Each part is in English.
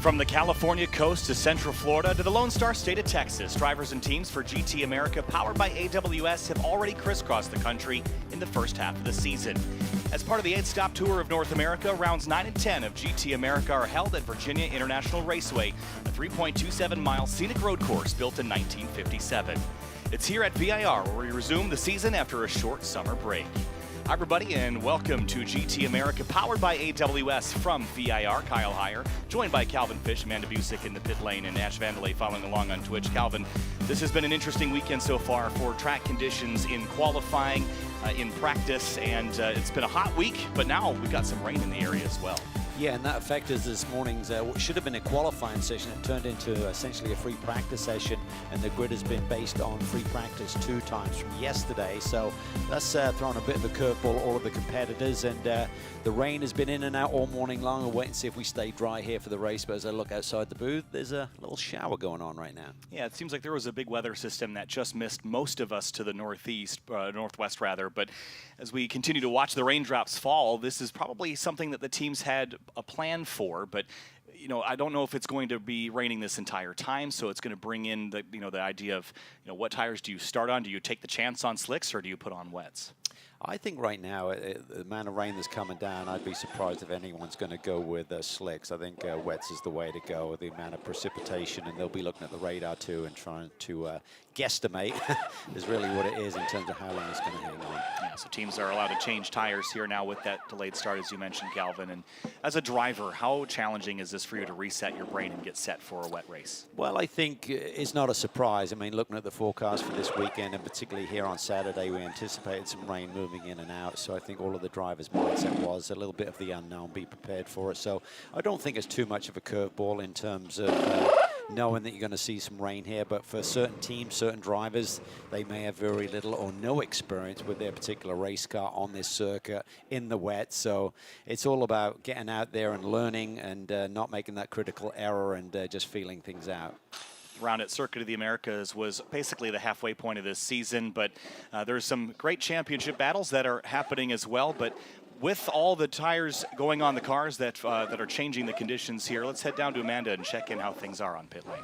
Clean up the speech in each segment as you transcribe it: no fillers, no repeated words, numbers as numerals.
From the California coast to Central Florida to the Lone Star State of Texas, drivers and teams for GT America powered by AWS have already crisscrossed the country in the first half of the season. As part of the 8-stop tour of North America, rounds 9 and 10 of GT America are held at Virginia International Raceway, a 3.27-mile scenic road course built in 1957. It's here at VIR where we resume the season after a short summer break. Hi everybody and welcome to GT America powered by AWS from VIR. Kyle Heyer, joined by Calvin Fish, Amanda Busick in the pit lane, and Ash Vandelay following along on Twitch. Calvin, this has been an interesting weekend so far for track conditions in qualifying, in practice, and it's been a hot week, but now we've got some rain in the area as well. Yeah, and that affected this morning's, what should have been a qualifying session. It turned into essentially a free practice session, and the grid has been based on free practice 2 times from yesterday. So that's thrown a bit of a curveball all of the competitors, and the rain has been in and out all morning long. We'll wait and see if we stay dry here for the race, but as I look outside the booth, there's a little shower going on right now. Yeah, it seems like there was a big weather system that just missed most of us to the northwest rather, but as we continue to watch the raindrops fall, this is probably something that the teams had a plan for, but you know, I don't know if it's going to be raining this entire time, so it's going to bring in the the idea of what tires do you start on? Do you take the chance on slicks or do you put on wets? I think right now, the amount of rain that's coming down, I'd be surprised if anyone's going to go with slicks. I think wets is the way to go, the amount of precipitation, and they'll be looking at the radar too and trying to guesstimate is really what it is in terms of how long it's going to hang on. Yeah, so teams are allowed to change tires here now with that delayed start, as you mentioned, Calvin. And as a driver, how challenging is this for you to reset your brain and get set for a wet race? Well, I think it's not a surprise. I mean, looking at the forecast for this weekend, and particularly here on Saturday, we anticipated some rain moving in and out. So I think all of the drivers' mindset was a little bit of the unknown, be prepared for it. So I don't think it's too much of a curveball in terms of knowing that you're going to see some rain here, but for certain teams, certain drivers, they may have very little or no experience with their particular race car on this circuit in the wet. So it's all about getting out there and learning and not making that critical error and just feeling things out. Round at Circuit of the Americas was basically the halfway point of this season, but there's some great championship battles that are happening as well. But with all the tires going on the cars that are changing the conditions here, let's head down to Amanda and check in how things are on pit lane.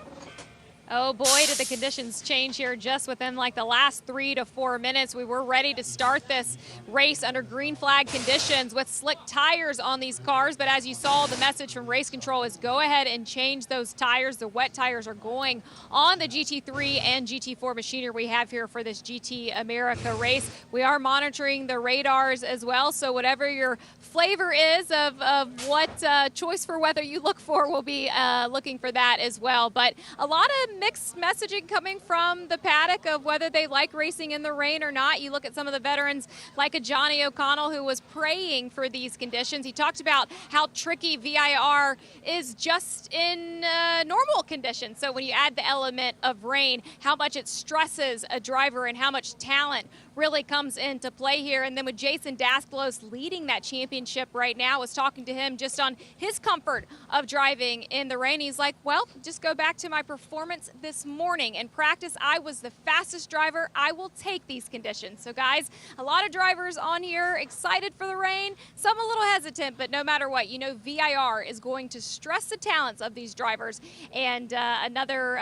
Oh boy, did the conditions change here just within like the last 3 to 4 minutes. We were ready to start this race under green flag conditions with slick tires on these cars. But as you saw, the message from race control is go ahead and change those tires. The wet tires are going on the GT3 and GT4 machinery we have here for this GT America race. We are monitoring the radars as well. So whatever your flavor is of what choice for weather you look for, we'll be looking for that as well. But a lot of mixed messaging coming from the paddock of whether they like racing in the rain or not. You look at some of the veterans like a Johnny O'Connell who was praying for these conditions. He talked about how tricky VIR is just in normal conditions. So when you add the element of rain, how much it stresses a driver and how much talent really comes into play here. And then with Jason Dasklos leading that championship right now, I was talking to him just on his comfort of driving in the rain. He's like, well, just go back to my performance this morning. In practice, I was the fastest driver. I will take these conditions. So guys, a lot of drivers on here excited for the rain, some a little hesitant, but no matter what, VIR is going to stress the talents of these drivers, and another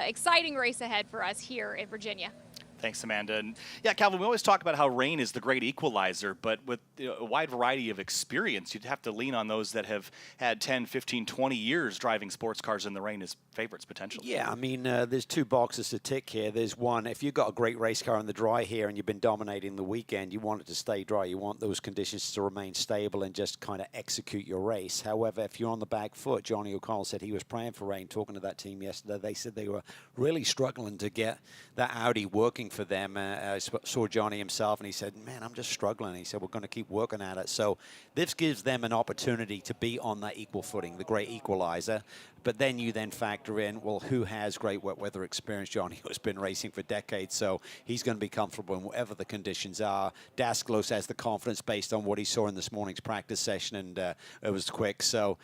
exciting race ahead for us here in Virginia. Thanks, Amanda. And yeah, Calvin, we always talk about how rain is the great equalizer, but with a wide variety of experience, you'd have to lean on those that have had 10, 15, 20 years driving sports cars in the rain as favorites potentially. Yeah, I mean, there's 2 boxes to tick here. There's one, if you've got a great race car in the dry here and you've been dominating the weekend, you want it to stay dry. You want those conditions to remain stable and just kind of execute your race. However, if you're on the back foot, Johnny O'Connell said he was praying for rain. Talking to that team yesterday, they said they were really struggling to get that Audi working for them. I saw Johnny himself and he said, man, I'm just struggling. He said, we're going to keep working at it. So this gives them an opportunity to be on that equal footing, the great equalizer. But then you then factor in, well, who has great wet weather experience? Johnny has been racing for decades, so he's going to be comfortable in whatever the conditions are. Dasklos has the confidence based on what he saw in this morning's practice session, and it was quick. So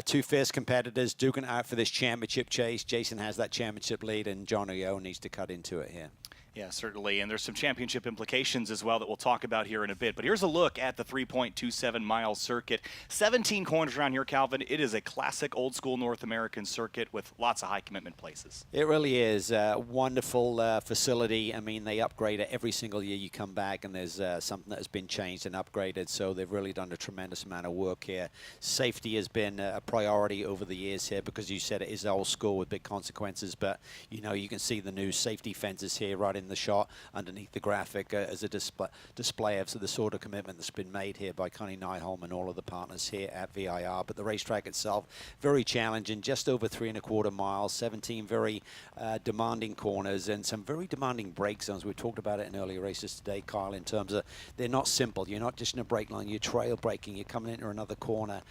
2 fierce competitors duking out for this championship chase. Jason has that championship lead, and Johnny O needs to cut into it here. Yeah, certainly, and there's some championship implications as well that we'll talk about here in a bit. But here's a look at the 3.27-mile circuit. 17 corners around here, Calvin. It is a classic old-school North American circuit with lots of high-commitment places. It really is a wonderful facility. I mean, they upgrade it every single year you come back, and there's something that has been changed and upgraded, so they've really done a tremendous amount of work here. Safety has been a priority over the years here because you said it is old school with big consequences, but, you know, you can see the new safety fences here right in the shot underneath the graphic as a display of the sort of commitment that's been made here by Connie Nyholm and all of the partners here at VIR. But the racetrack itself, very challenging, just over 3.25 miles, 17 very demanding corners and some very demanding brake zones. We talked about it in earlier races today, Kyle, in terms of they're not simple. You're not just in a brake line, you're trail braking, you're coming into another corner,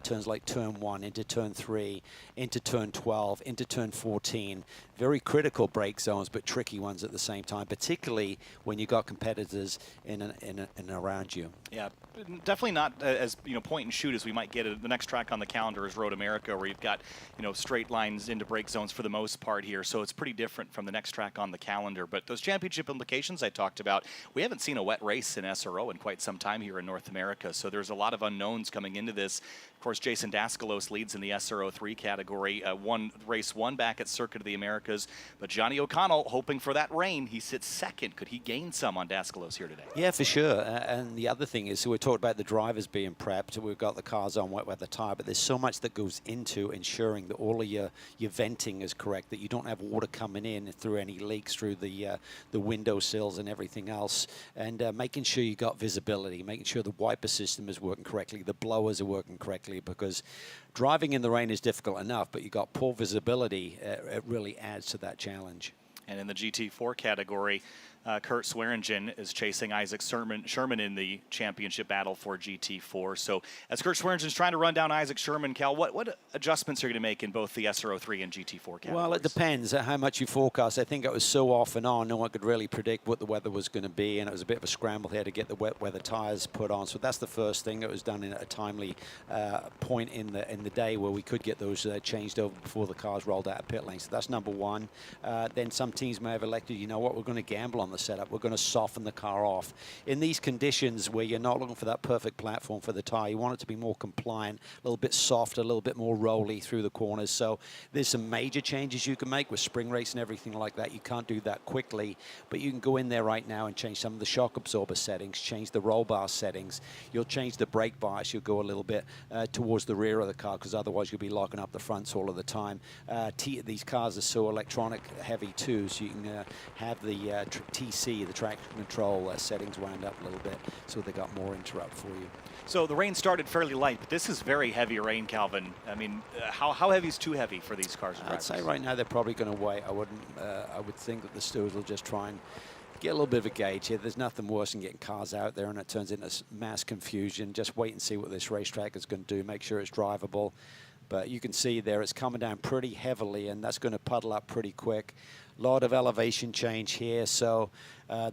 turns like turn 1, into turn 3, into turn 12, into turn 14. Very critical brake zones, but tricky ones at the same time, particularly when you got competitors in and around you. Yeah, definitely not as point and shoot as we might get at the next track on the calendar is Road America, where you've got straight lines into brake zones for the most part here. So it's pretty different from the next track on the calendar. But those championship implications I talked about, we haven't seen a wet race in SRO in quite some time here in North America. So there's a lot of unknowns coming into this. Of course, Jason Daskalos leads in the SRO 3 category. Race 1 back at Circuit of the Americas. But Johnny O'Connell hoping for that rain. He sits second. Could he gain some on Daskalos here today? Yeah, for sure. And the other thing is, so we talked about the drivers being prepped. We've got the cars on wet weather tire, but there's so much that goes into ensuring that all of your venting is correct, that you don't have water coming in through any leaks through the window sills and everything else, and making sure you got visibility, making sure the wiper system is working correctly, the blowers are working correctly, because driving in the rain is difficult enough, but you got poor visibility. It really adds to that challenge. And in the GT4 category, Kurt Swearingen is chasing Isaac Sherman in the championship battle for GT4. So as Kurt Swearingen's trying to run down Isaac Sherman, Cal, what adjustments are you going to make in both the SRO3 and GT4 categories? Well, it depends how much you forecast. I think it was so off and on, no one could really predict what the weather was going to be, and it was a bit of a scramble here to get the wet weather tires put on. So that's the first thing. It was done in a timely point in the day where we could get those changed over before the cars rolled out of pit lane. So that's number one. Then some teams may have elected, you know what, we're going to gamble on the setup. We're going to soften the car off. In these conditions where you're not looking for that perfect platform for the tire, you want it to be more compliant, a little bit softer, a little bit more rolly through the corners. So there's some major changes you can make with spring race and everything like that. You can't do that quickly, but you can go in there right now and change some of the shock absorber settings, change the roll bar settings. You'll change the brake bias. You'll go a little bit towards the rear of the car, because otherwise you'll be locking up the fronts all of the time. These cars are so electronic heavy too, so you can have the TC, the traction control settings wound up a little bit, so they got more interrupt for you. So the rain started fairly light, but this is very heavy rain, Calvin. I mean, how heavy is too heavy for these cars? I'd say right now they're probably going to wait. I would think that the stewards will just try and get a little bit of a gauge here. There's nothing worse than getting cars out there and it turns into mass confusion. Just wait and see what this racetrack is going to do. Make sure it's drivable. But you can see there it's coming down pretty heavily, and that's going to puddle up pretty quick. A lot of elevation change here, so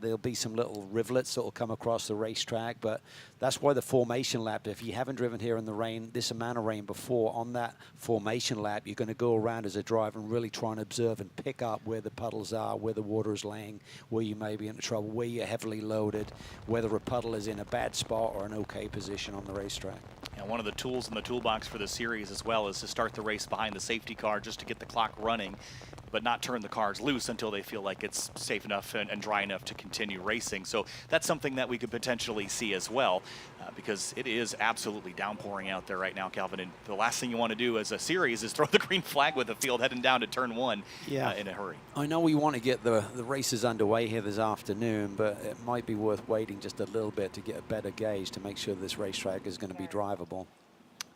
there'll be some little rivulets that will come across the racetrack, but that's why the formation lap, if you haven't driven here in the rain, this amount of rain before, on that formation lap, you're going to go around as a driver and really try and observe and pick up where the puddles are, where the water is laying, where you may be into trouble, where you're heavily loaded, whether a puddle is in a bad spot or an okay position on the racetrack. And one of the tools in the toolbox for the series as well is to start the race behind the safety car just to get the clock running, but not turn the cars loose until they feel like it's safe enough and dry enough to continue racing. So that's something that we could potentially see as well, because it is absolutely downpouring out there right now, Calvin. And the last thing you want to do as a series is throw the green flag with the field heading down to turn 1 in a hurry. I know we want to get the races underway here this afternoon, but it might be worth waiting just a little bit to get a better gauge to make sure this racetrack is going to be drivable.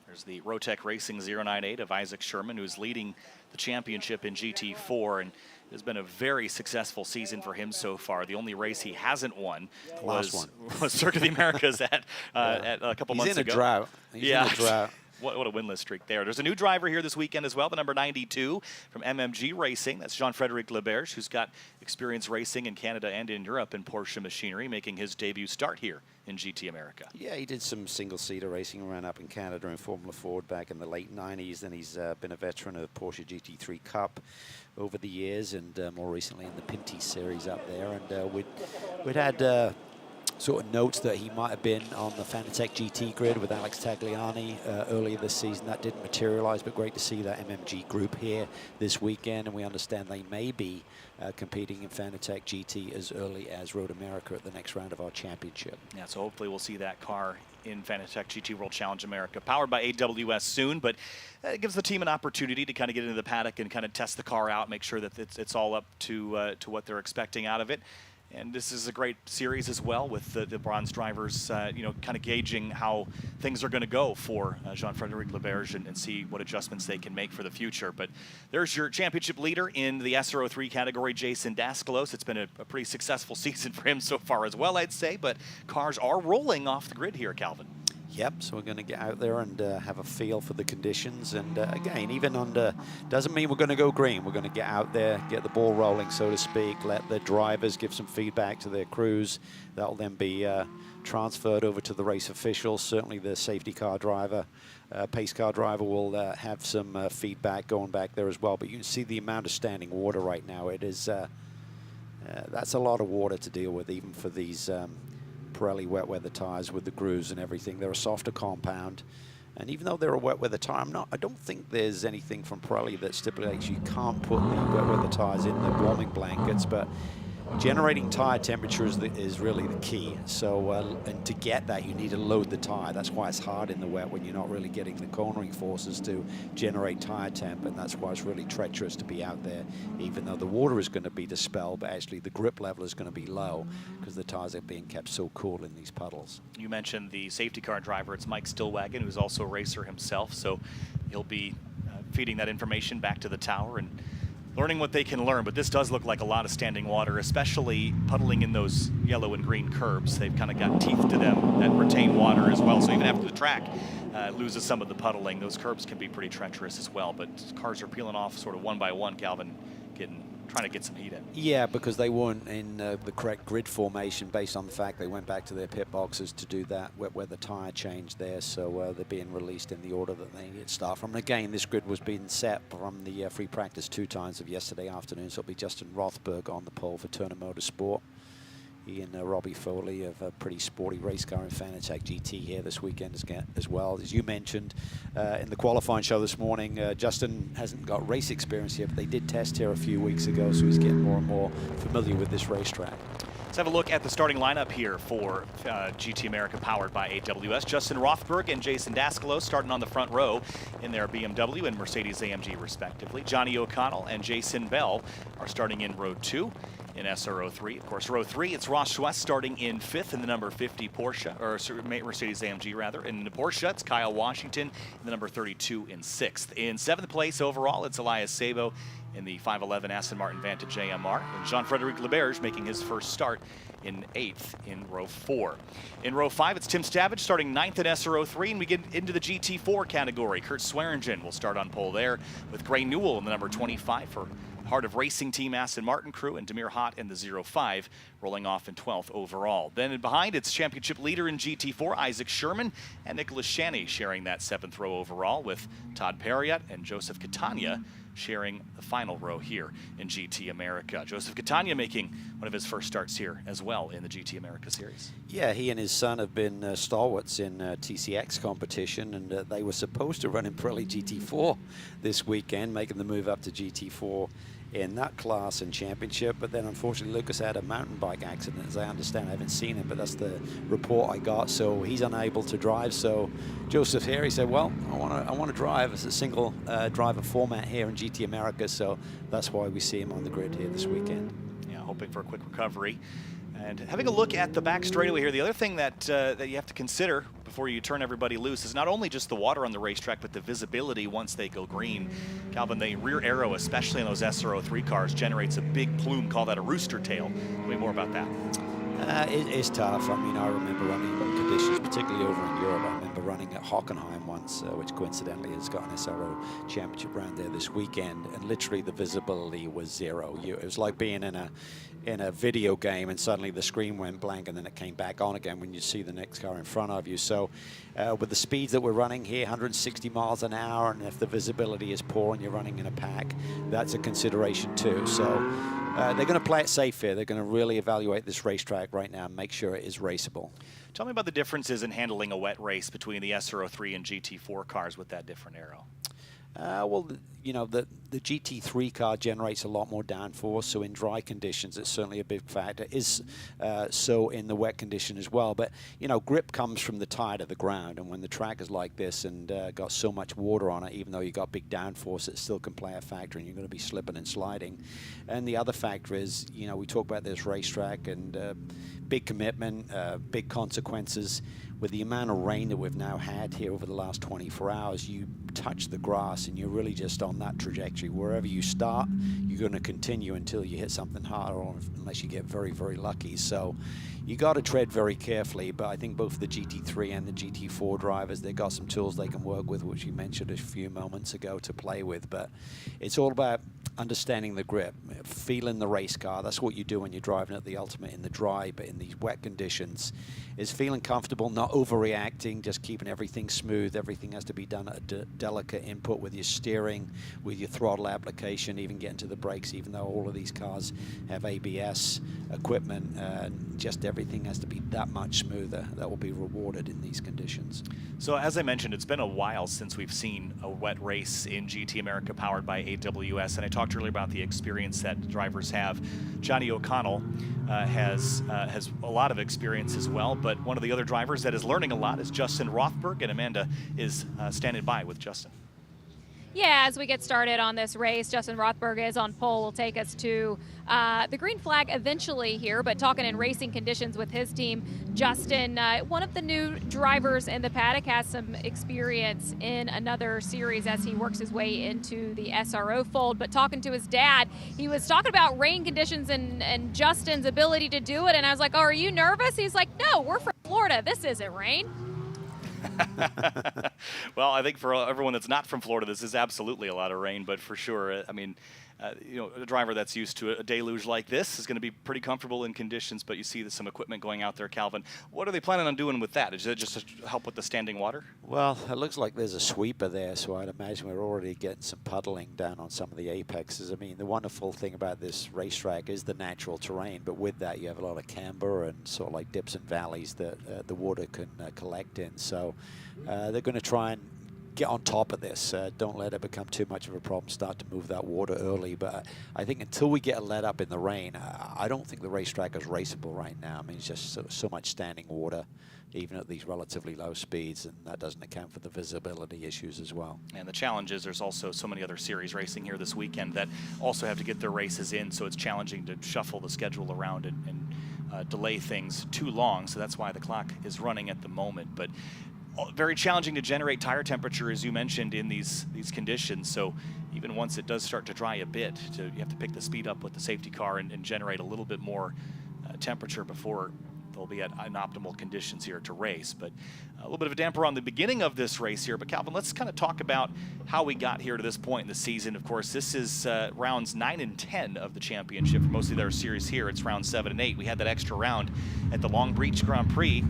There's the Rotec Racing 098 of Isaac Sherman, who's leading the championship in GT4, and it has been a very successful season for him so far. The only race he hasn't won was Circuit of the Americas at a couple months ago. He's in a drought. He's in a drought. what a winless streak there. There's a new driver here this weekend as well, the number 92 from MMG Racing. That's Jean-Frédéric Leberge, who's got experience racing in Canada and in Europe in Porsche machinery, making his debut start here in GT America. Yeah, he did some single-seater racing around up in Canada in Formula Ford back in the late 90s. Then he's been a veteran of Porsche GT3 Cup over the years, and more recently in the Pinty series up there. And we'd had sort of notes that he might have been on the Fanatec GT grid with Alex Tagliani earlier this season. That didn't materialize, but great to see that MMG group here this weekend, and we understand they may be competing in Fanatec GT as early as Road America at the next round of our championship. Yeah, so hopefully we'll see that car in Fanatec GT World Challenge America, powered by AWS soon, but it gives the team an opportunity to kind of get into the paddock and kind of test the car out, make sure that it's all up to what they're expecting out of it. And this is a great series as well, with the bronze drivers, you know, kind of gauging how things are going to go for Jean-Frédéric Leberge and see what adjustments they can make for the future. But there's your championship leader in the SRO3 category, Jason Daskalos. It's been a pretty successful season for him so far as well, I'd say. But cars are rolling off the grid here, Calvin. Yep, so we're going to get out there and have a feel for the conditions. And again, even under, doesn't mean we're going to go green. We're going to get out there, get the ball rolling, so to speak, let the drivers give some feedback to their crews. That'll then be transferred over to the race officials. Certainly the safety car driver, pace car driver will have some feedback going back there as well. But you can see the amount of standing water right now. It is, that's a lot of water to deal with, even for these Pirelli wet weather tires with the grooves and everything. They're a softer compound, and even though they're a wet weather tire, I don't think there's anything from Pirelli that stipulates you can't put the wet weather tires in the warming blankets, but generating tire temperature is really the key. So, and to get that, you need to load the tire. That's why it's hard in the wet, when you're not really getting the cornering forces to generate tire temp, and that's why it's really treacherous to be out there, even though the water is going to be dispelled, but actually the grip level is going to be low because the tires are being kept so cool in these puddles. You mentioned the safety car driver. It's Mike Stillwagon, who's also a racer himself, so he'll be feeding that information back to the tower and learning what they can learn. But this does look like a lot of standing water, especially puddling in those yellow and green curbs. They've kind of got teeth to them that retain water as well. So even after the track loses some of the puddling, those curbs can be pretty treacherous as well. But cars are peeling off sort of one by one, Calvin, trying to get some heat in. Yeah, because they weren't in the correct grid formation based on the fact they went back to their pit boxes to do that wet weather tire change there. So they're being released in the order that they need to start from. And again, this grid was being set from the free practice 2 times of yesterday afternoon. So it'll be Justin Rothberg on the pole for Turner Motorsport. He and Robbie Foley have a pretty sporty race car in Fanatec GT here this weekend as well. As you mentioned in the qualifying show this morning, Justin hasn't got race experience yet, but they did test here a few weeks ago, so he's getting more and more familiar with this racetrack. Let's have a look at the starting lineup here for GT America, powered by AWS. Justin Rothberg and Jason Daskalos starting on the front row in their BMW and Mercedes-AMG respectively. Johnny O'Connell and Jason Bell are starting in row 2 in SRO3. Of course, row 3, it's Ross Schwest starting in 5th in the number 50 Porsche, or Mercedes-AMG rather. In the Porsche, it's Kyle Washington in the number 32 in 6th. In 7th place overall, it's Elias Sabo in the 511 Aston Martin Vantage AMR, and Jean-Frédéric Leberge making his first start in 8th in row 4. In row 5, it's Tim Stavage starting 9th in SRO3, and we get into the GT4 category. Kurt Swearingen will start on pole there, with Gray Newell in the number 25 for Heart of Racing Team Aston Martin crew, and Demir Hott in the 05 rolling off in 12th overall. Then behind, it's championship leader in GT4, Isaac Sherman, and Nicholas Shanny sharing that 7th row overall, with Todd Perriott and Joseph Catania sharing the final row here in GT America. Joseph Catania making one of his first starts here as well in the GT America series. Yeah, he and his son have been stalwarts in TCX competition, and they were supposed to run in Pirelli GT4 this weekend, making the move up to GT4 in that class and championship. But then unfortunately Lucas had a mountain bike accident, as I understand. I haven't seen him, but that's the report I got. So he's unable to drive. So Joseph here, he said, well, I want to drive. It's a single driver format here in GT America, so that's why we see him on the grid here this weekend. Yeah, hoping for a quick recovery. And having a look at the back straightaway here, the other thing that that you have to consider before you turn everybody loose is not only just the water on the racetrack, but the visibility once they go green. Calvin, the rear arrow, especially in those SRO3 cars, generates a big plume, call that a rooster tail. Tell me more about that. It is tough. I mean, I remember running conditions, particularly over in Europe. I remember running at Hockenheim once, which coincidentally has got an SRO championship round there this weekend, and literally the visibility was zero. It was like being in a video game, and suddenly the screen went blank, and then it came back on again when you see the next car in front of you. So with the speeds that we're running here, 160 miles an hour, and if the visibility is poor and you're running in a pack, that's a consideration too. So they're going to play it safe here. They're going to really evaluate this racetrack right now and make sure it is raceable. Tell me about the differences in handling a wet race between the SRO3 and GT4 cars with that different aero. Well, you know, the GT3 car generates a lot more downforce, so in dry conditions, it's certainly a big factor. Is so in the wet condition as well. But, you know, grip comes from the tire to the ground, and when the track is like this and got so much water on it, even though you got big downforce, it still can play a factor, and you're going to be slipping and sliding. And the other factor is, you know, we talk about this racetrack and big commitment, big consequences. With the amount of rain that we've now had here over the last 24 hours, you touch the grass and you're really just on that trajectory. Wherever you start, you're going to continue until you hit something hard, or unless you get very, very lucky. So you got to tread very carefully, but I think both the GT3 and the GT4 drivers, they've got some tools they can work with, which you mentioned a few moments ago, to play with. But it's all about understanding the grip, feeling the race car. That's what you do when you're driving at the ultimate in the dry, but in these wet conditions, is feeling comfortable, not overreacting, just keeping everything smooth. Everything has to be done at a delicate input with your steering, with your throttle application, even getting to the brakes, even though all of these cars have AWS equipment. Just everything has to be that much smoother. That will be rewarded in these conditions. So as I mentioned, it's been a while since we've seen a wet race in GT America powered by AWS, and I talked earlier about the experience that drivers have. Johnny O'Connell has a lot of experience as well, but one of the other drivers that is learning a lot is Justin Rothberg, and Amanda is standing by with Justin. Yeah, as we get started on this race, Justin Rothberg is on pole. Will take us to the green flag eventually here, but talking in racing conditions with his team. Justin, one of the new drivers in the paddock, has some experience in another series as he works his way into the SRO fold. But talking to his dad, he was talking about rain conditions and Justin's ability to do it. And I was like, oh, are you nervous? He's like, no, we're from Florida. This isn't rain. Well, I think for everyone that's not from Florida, this is absolutely a lot of rain, but for sure, I mean, you know, a driver that's used to a deluge like this is going to be pretty comfortable in conditions, but you see some equipment going out there. Calvin, what are they planning on doing with that? Is it just to help with the standing water? Well, it looks like there's a sweeper there, so I'd imagine we're already getting some puddling down on some of the apexes. I mean, the wonderful thing about this racetrack is the natural terrain, but with that you have a lot of camber and sort of like dips and valleys that the water can collect in. So they're going to try and get on top of this. Don't let it become too much of a problem. Start to move that water early. But I think until we get a let up in the rain, I don't think the racetrack is raceable right now. I mean, it's just so much standing water, even at these relatively low speeds, and that doesn't account for the visibility issues as well. And the challenge is there's also so many other series racing here this weekend that also have to get their races in, so it's challenging to shuffle the schedule around and delay things too long. So that's why the clock is running at the moment. But very challenging to generate tire temperature, as you mentioned, in these conditions. So even once it does start to dry a bit, you have to pick the speed up with the safety car and generate a little bit more temperature before they'll be at optimal conditions here to race. But a little bit of a damper on the beginning of this race here. But Calvin, let's kind of talk about how we got here to this point in the season. Of course, this is rounds 9 and 10 of the championship. For most of their series here, it's rounds 7 and 8. We had that extra round at the Long Beach Grand Prix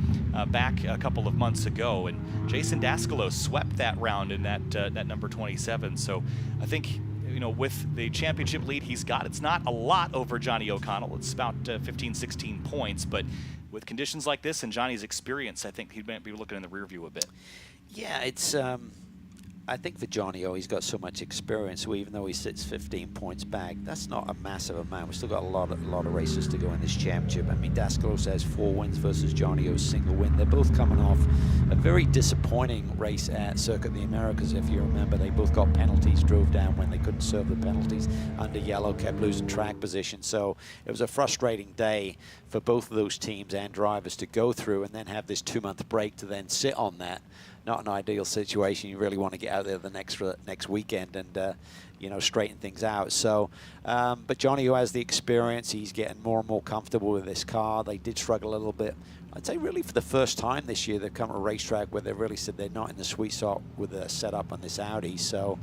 back a couple of months ago, and Jason Dascalo swept that round in that number 27. So I think, you know, with the championship lead he's got, it's not a lot over Johnny O'Connell. It's about 15, 16 points, but with conditions like this and Johnny's experience, I think he might be looking in the rear view a bit. Yeah, it's I think for Johnny he's got so much experience, so even though he sits 15 points back, that's not a massive amount. We've still got a lot of races to go in this championship. I mean, Dascalo has 4 wins versus Johnny O's single win. They're both coming off a very disappointing race at Circuit of the Americas. If you remember, they both got penalties, drove down when they couldn't serve the penalties under yellow, kept losing track position. So it was a frustrating day for both of those teams and drivers to go through, and then have this 2-month break to then sit on that not an ideal situation. You really want to get out there the next weekend and you know, straighten things out. So, but Johnny, who has the experience, he's getting more and more comfortable with this car. They did struggle a little bit. I'd say really for the first time this year, they've come to a racetrack where they really said they're not in the sweet spot with the setup on this Audi. So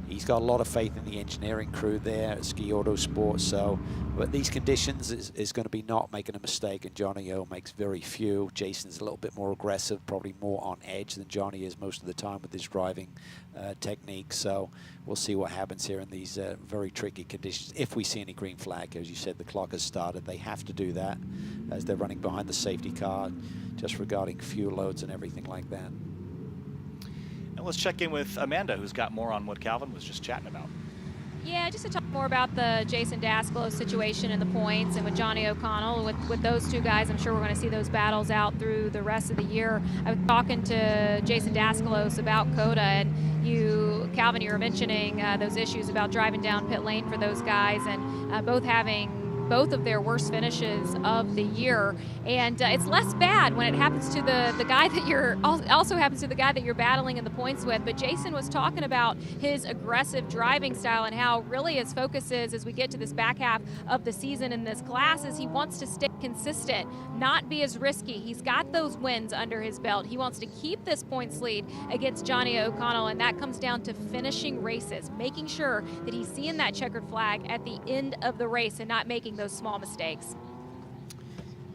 he's got a lot of faith in the engineering crew there at Ski Autosports. So, but these conditions is going to be not making a mistake, and Johnny O makes very few. Jason's a little bit more aggressive, probably more on edge than Johnny is most of the time with his driving technique. So we'll see what happens here in these very tricky conditions. If we see any green flag, as you said, the clock has started. They have to do that as they're running behind the safety car, just regarding fuel loads and everything like that. And let's check in with Amanda, who's got more on what Calvin was just chatting about. Yeah, just to talk more about the Jason Daskalo situation and the points, and with Johnny O'Connell, with those two guys, I'm sure we're going to see those battles out through the rest of the year. I was talking to Jason Daskalos about COTA, and you, Calvin, you were mentioning those issues about driving down pit lane for those guys, and both having both of their worst finishes of the year. And it's less bad when it happens to the guy that you're also happens to the guy that you're battling in the points with. But Jason was talking about his aggressive driving style and how really his focus is, as we get to this back half of the season in this class, is he wants to stay consistent, not be as risky. He's got those wins under his belt. He wants to keep this points lead against Johnny O'Connell, and that comes down to finishing races, making sure that he's seeing that checkered flag at the end of the race and not making those small mistakes.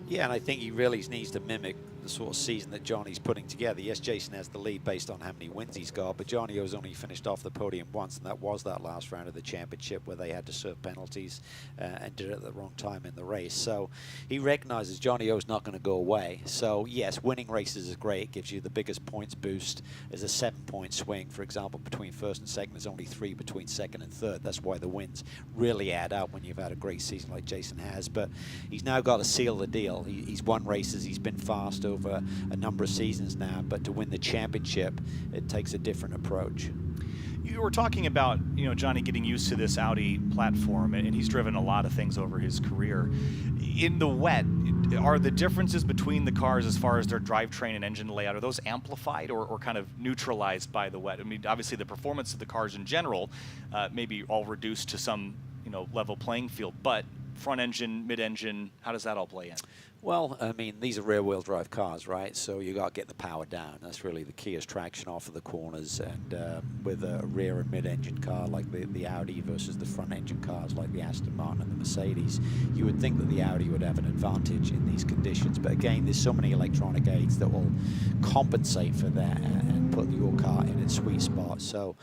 Yeah, and I think he really needs to mimic the sort of season that Johnny's putting together. Yes, Jason has the lead based on how many wins he's got, but Johnny O's only finished off the podium once, and that was that last round of the championship where they had to serve penalties and did it at the wrong time in the race. So he recognizes Johnny O's not going to go away. So yes, winning races is great. It gives you the biggest points boost. There's a 7-point swing, for example, between first and second. There's only 3 between second and third. That's why the wins really add up when you've had a great season like Jason has. But he's now got to seal the deal. He's won races. He's been fast over a number of seasons now, but to win the championship, it takes a different approach. You were talking about, you know, Johnny getting used to this Audi platform, and he's driven a lot of things over his career. In the wet, are the differences between the cars as far as their drivetrain and engine layout, are those amplified or kind of neutralized by the wet? I mean, obviously the performance of the cars in general may be all reduced to some, you know, level playing field, but front engine, mid-engine, how does that all play in? Well, I mean, these are rear-wheel drive cars, right? So you got to get the power down. That's really the key, is traction off of the corners. And with a rear and mid-engine car like the Audi versus the front-engine cars like the Aston Martin and the Mercedes, you would think that the Audi would have an advantage in these conditions. But again, there's so many electronic aids that will compensate for that and put your car in its sweet spot. So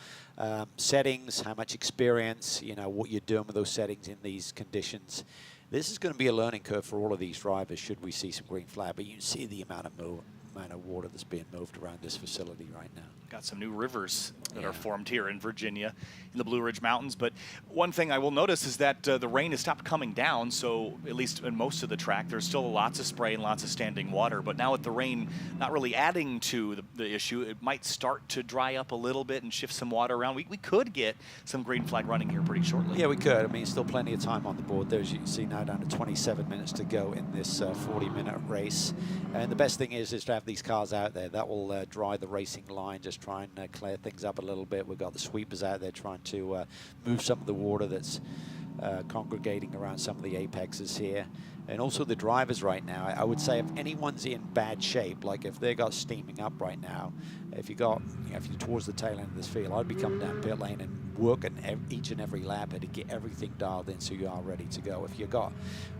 settings, how much experience, you know, what you're doing with those settings in these conditions. This is going to be a learning curve for all of these drivers should we see some green flag, but you can see the amount of water that's being moved around this facility right now. Got some new rivers that are formed here in Virginia in the Blue Ridge Mountains. But one thing I will notice is that the rain has stopped coming down, so at least in most of the track, there's still lots of spray and lots of standing water. But now with the rain not really adding to the issue, it might start to dry up a little bit and shift some water around. We could get some green flag running here pretty shortly. Yeah, we could. I mean, still plenty of time on the board there, as you can see now, down to 27 minutes to go in this 40-minute race. And the best thing is to have these cars out there. That will dry the racing line, just try and clear things up a little bit. We've got the sweepers out there trying to move some of the water that's congregating around some of the apexes here. And also the drivers right now, I would say if anyone's in bad shape, like if they got steaming up right now, if you're towards the tail end of this field, I'd be coming down pit lane and working each and every lap to get everything dialed in so you are ready to go. If you got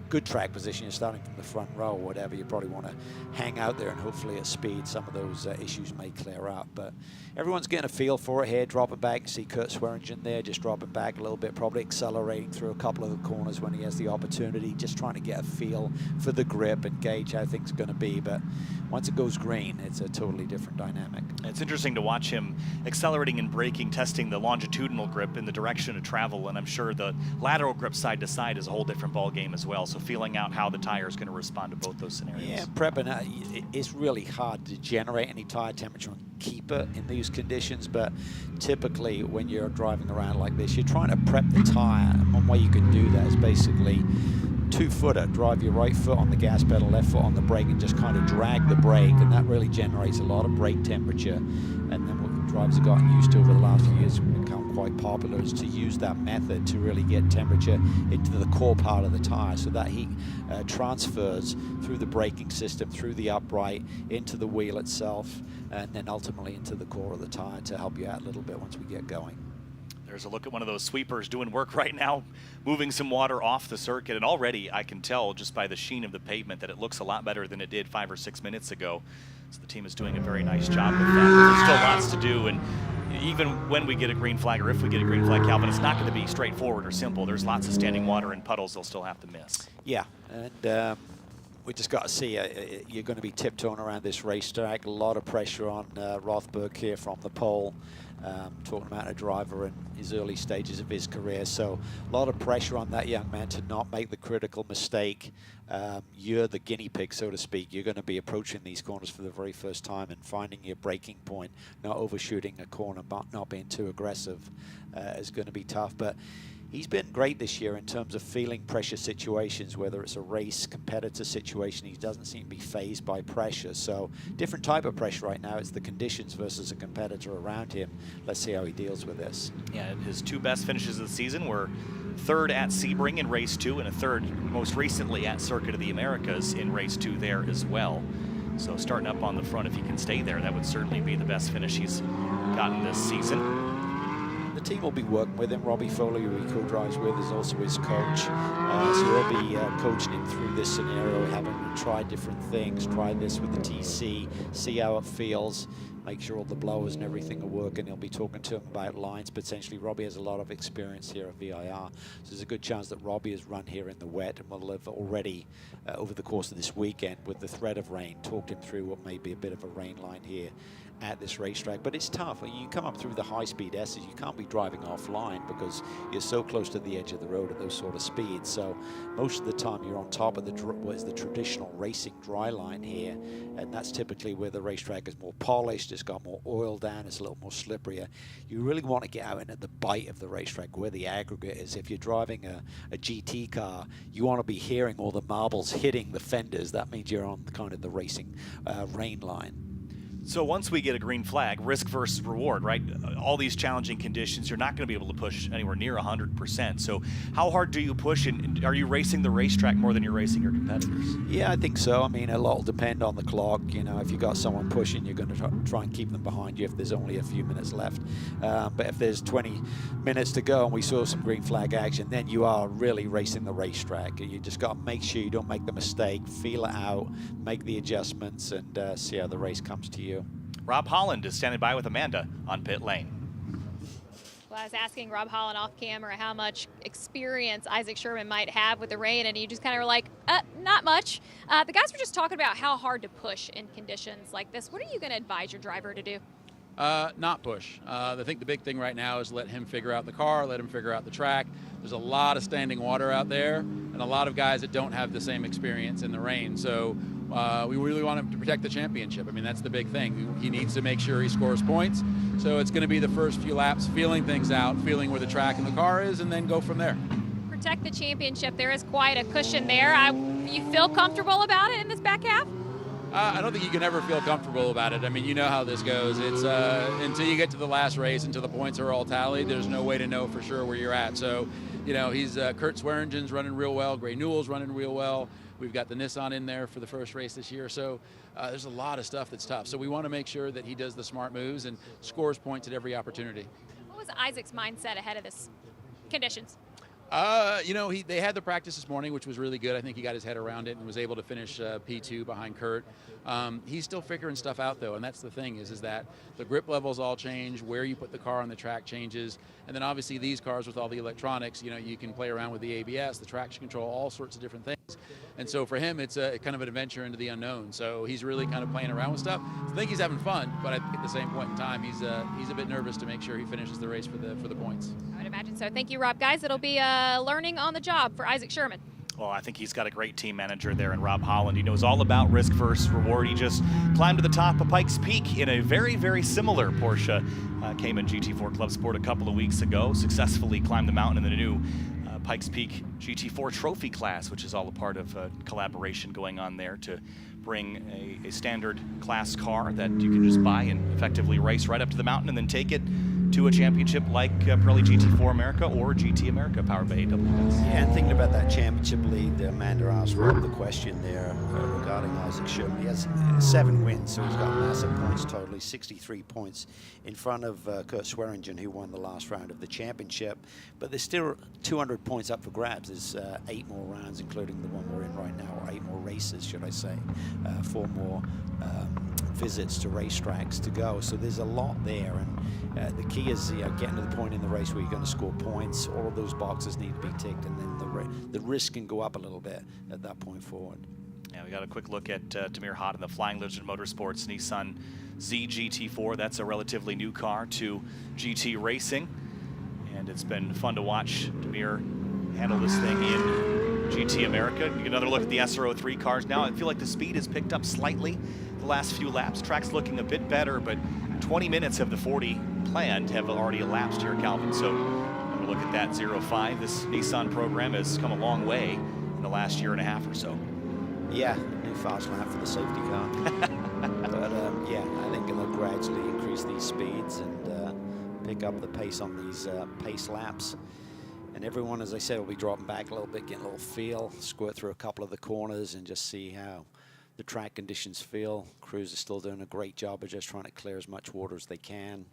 good track position, you're starting from the front row or whatever, you probably want to hang out there and hopefully at speed some of those issues may clear up. But everyone's getting a feel for it here, dropping back. You see Kurt Swearingen there just dropping back a little bit, probably accelerating through a couple of the corners when he has the opportunity, just trying to get a feel for the grip and gauge how things are going to be. But once it goes green, it's a totally different dynamic. It's interesting to watch him accelerating and braking, testing the longitudinal grip in the direction of travel, and I'm sure the lateral grip side to side is a whole different ball game as well. So feeling out how the tire is going to respond to both those scenarios. Yeah, prepping, it's really hard to generate any tire temperature and keep it in these conditions, but typically when you're driving around like this, you're trying to prep the tire, and one way you can do that is basically two-footer. Drive your right foot on the gas pedal, left foot on the brake, and just kind of drag the brake, and that really generates a lot of brake temperature. And then what the drivers have gotten used to over the last few years, become quite popular, is to use that method to really get temperature into the core part of the tire, so that heat transfers through the braking system, through the upright, into the wheel itself, and then ultimately into the core of the tire to help you out a little bit once we get going. There's a look at one of those sweepers doing work right now, moving some water off the circuit, and already I can tell just by the sheen of the pavement that it looks a lot better than it did 5 or 6 minutes ago. So the team is doing a very nice job with that. But there's still lots to do, and even when we get a green flag, or if we get a green flag, Calvin, it's not going to be straightforward or simple. There's lots of standing water and puddles they'll still have to miss. Yeah, and we just got to see, you're going to be tiptoeing around this racetrack. A lot of pressure on Rothberg here from the pole. Talking about a driver in his early stages of his career, so a lot of pressure on that young man to not make the critical mistake. You're the guinea pig, so to speak. You're going to be approaching these corners for the very first time and finding your braking point, not overshooting a corner, but not being too aggressive is going to be tough. But he's been great this year in terms of feeling pressure situations, whether it's a race, competitor situation. He doesn't seem to be fazed by pressure. So different type of pressure right now. It's the conditions versus a competitor around him. Let's see how he deals with this. Yeah, his 2 best finishes of the season were 3rd at Sebring in race 2 and a 3rd most recently at Circuit of the Americas in race 2 there as well. So starting up on the front, if he can stay there, that would certainly be the best finish he's gotten this season. The team will be working with him. Robbie Foley, who he co-drives with, is also his coach. So we'll be coaching him through this scenario, having him try different things, try this with the TC, see how it feels, make sure all the blowers and everything are working. He'll be talking to him about lines. Potentially, Robbie has a lot of experience here at VIR, so there's a good chance that Robbie has run here in the wet and will have already, over the course of this weekend, with the threat of rain, talked him through what may be a bit of a rain line here at this racetrack. But it's tough. When you come up through the high-speed S's, you can't be driving offline because you're so close to the edge of the road at those sort of speeds. So most of the time you're on top of what is the traditional racing dry line here, and that's typically where the racetrack is more polished, it's got more oil down, it's a little more slipperier. You really want to get out into the bite of the racetrack where the aggregate is. If you're driving a GT car, you want to be hearing all the marbles hitting the fenders. That means you're on kind of the racing rain line. So once we get a green flag, risk versus reward, right? All these challenging conditions, you're not going to be able to push anywhere near 100%. So how hard do you push, and are you racing the racetrack more than you're racing your competitors? Yeah, I think so. I mean, a lot will depend on the clock. You know, if you got someone pushing, you're going to try and keep them behind you if there's only a few minutes left. But if there's 20 minutes to go and we saw some green flag action, then you are really racing the racetrack. You just got to make sure you don't make the mistake, feel it out, make the adjustments, and see how the race comes to you. Rob Holland is standing by with Amanda on pit lane. Well, I was asking Rob Holland off camera how much experience Isaac Sherman might have with the rain, and you just kind of were like, not much. The guys were just talking about how hard to push in conditions like this. What are you going to advise your driver to do? Not push. I think the big thing right now is let him figure out the car, let him figure out the track. There's a lot of standing water out there and a lot of guys that don't have the same experience in the rain. So we really want him to protect the championship. I mean, that's the big thing. He needs to make sure he scores points. So it's going to be the first few laps, feeling things out, feeling where the track and the car is, and then go from there. Protect the championship. There is quite a cushion there. You feel comfortable about it in this back half? I don't think you can ever feel comfortable about it. I mean, you know how this goes. It's until you get to the last race, until the points are all tallied, there's no way to know for sure where you're at. So, you know, Kurt Swearingen's running real well. Gray Newell's running real well. We've got the Nissan in there for the first race this year. So there's a lot of stuff that's tough. So we want to make sure that he does the smart moves and scores points at every opportunity. What was Isaac's mindset ahead of this conditions? You know, they had the practice this morning, which was really good. I think he got his head around it and was able to finish P2 behind Kurt. He's still figuring stuff out, though, and that's the thing is that the grip levels all change, where you put the car on the track changes, and then obviously these cars with all the electronics, you know, you can play around with the ABS, the traction control, all sorts of different things. And so for him, it's a kind of an adventure into the unknown. So he's really kind of playing around with stuff. I think he's having fun, but I think at the same point in time, he's a bit nervous to make sure he finishes the race for the points. I would imagine so. Thank you, Rob. Guys, it'll be learning on the job for Isaac Sherman. Well, I think he's got a great team manager there in Rob Holland. He knows all about risk versus reward. He just climbed to the top of Pikes Peak in a very, very similar Porsche Cayman GT4 Club Sport a couple of weeks ago. Successfully climbed the mountain in the new Pikes Peak GT4 Trophy class, which is all a part of a collaboration going on there to bring a standard class car that you can just buy and effectively race right up to the mountain and then take it to a championship like Pirelli GT4 America or GT America powered by AWS. Yeah, and thinking about that championship lead, Amanda asked Rob the question there regarding Isaac Sherman. He has 7 wins, so he's got massive points totally, 63 points in front of Kurt Swearingen, who won the last round of the championship. But there's still 200 points up for grabs. There's 8 more rounds, including the one we're in right now, or 8 more races, should I say, 4 more visits to racetracks to go. So there's a lot there, and the key is getting to the point in the race where you're going to score points. All of those boxes need to be ticked, and then the risk can go up a little bit at that point forward. Yeah, we got a quick look at Tamir Hott in the Flying Lizard Motorsports Nissan ZGT4. That's a relatively new car to GT racing, and it's been fun to watch Tamir handle this thing in GT America. You get another look at the SRO 3 cars now. I feel like the speed has picked up slightly the last few laps. Track's looking a bit better, but 20 minutes of the 40 planned have already elapsed here, Calvin. So when we look at that 0.5, this Nissan program has come a long way in the last year and a half or so. Yeah, new fast lap for the safety car. But yeah, I think it'll gradually increase these speeds and pick up the pace on these pace laps. And everyone, as I said, will be dropping back a little bit, getting a little feel, squirt through a couple of the corners and just see how the track conditions feel. Crews are still doing a great job of just trying to clear as much water as they can.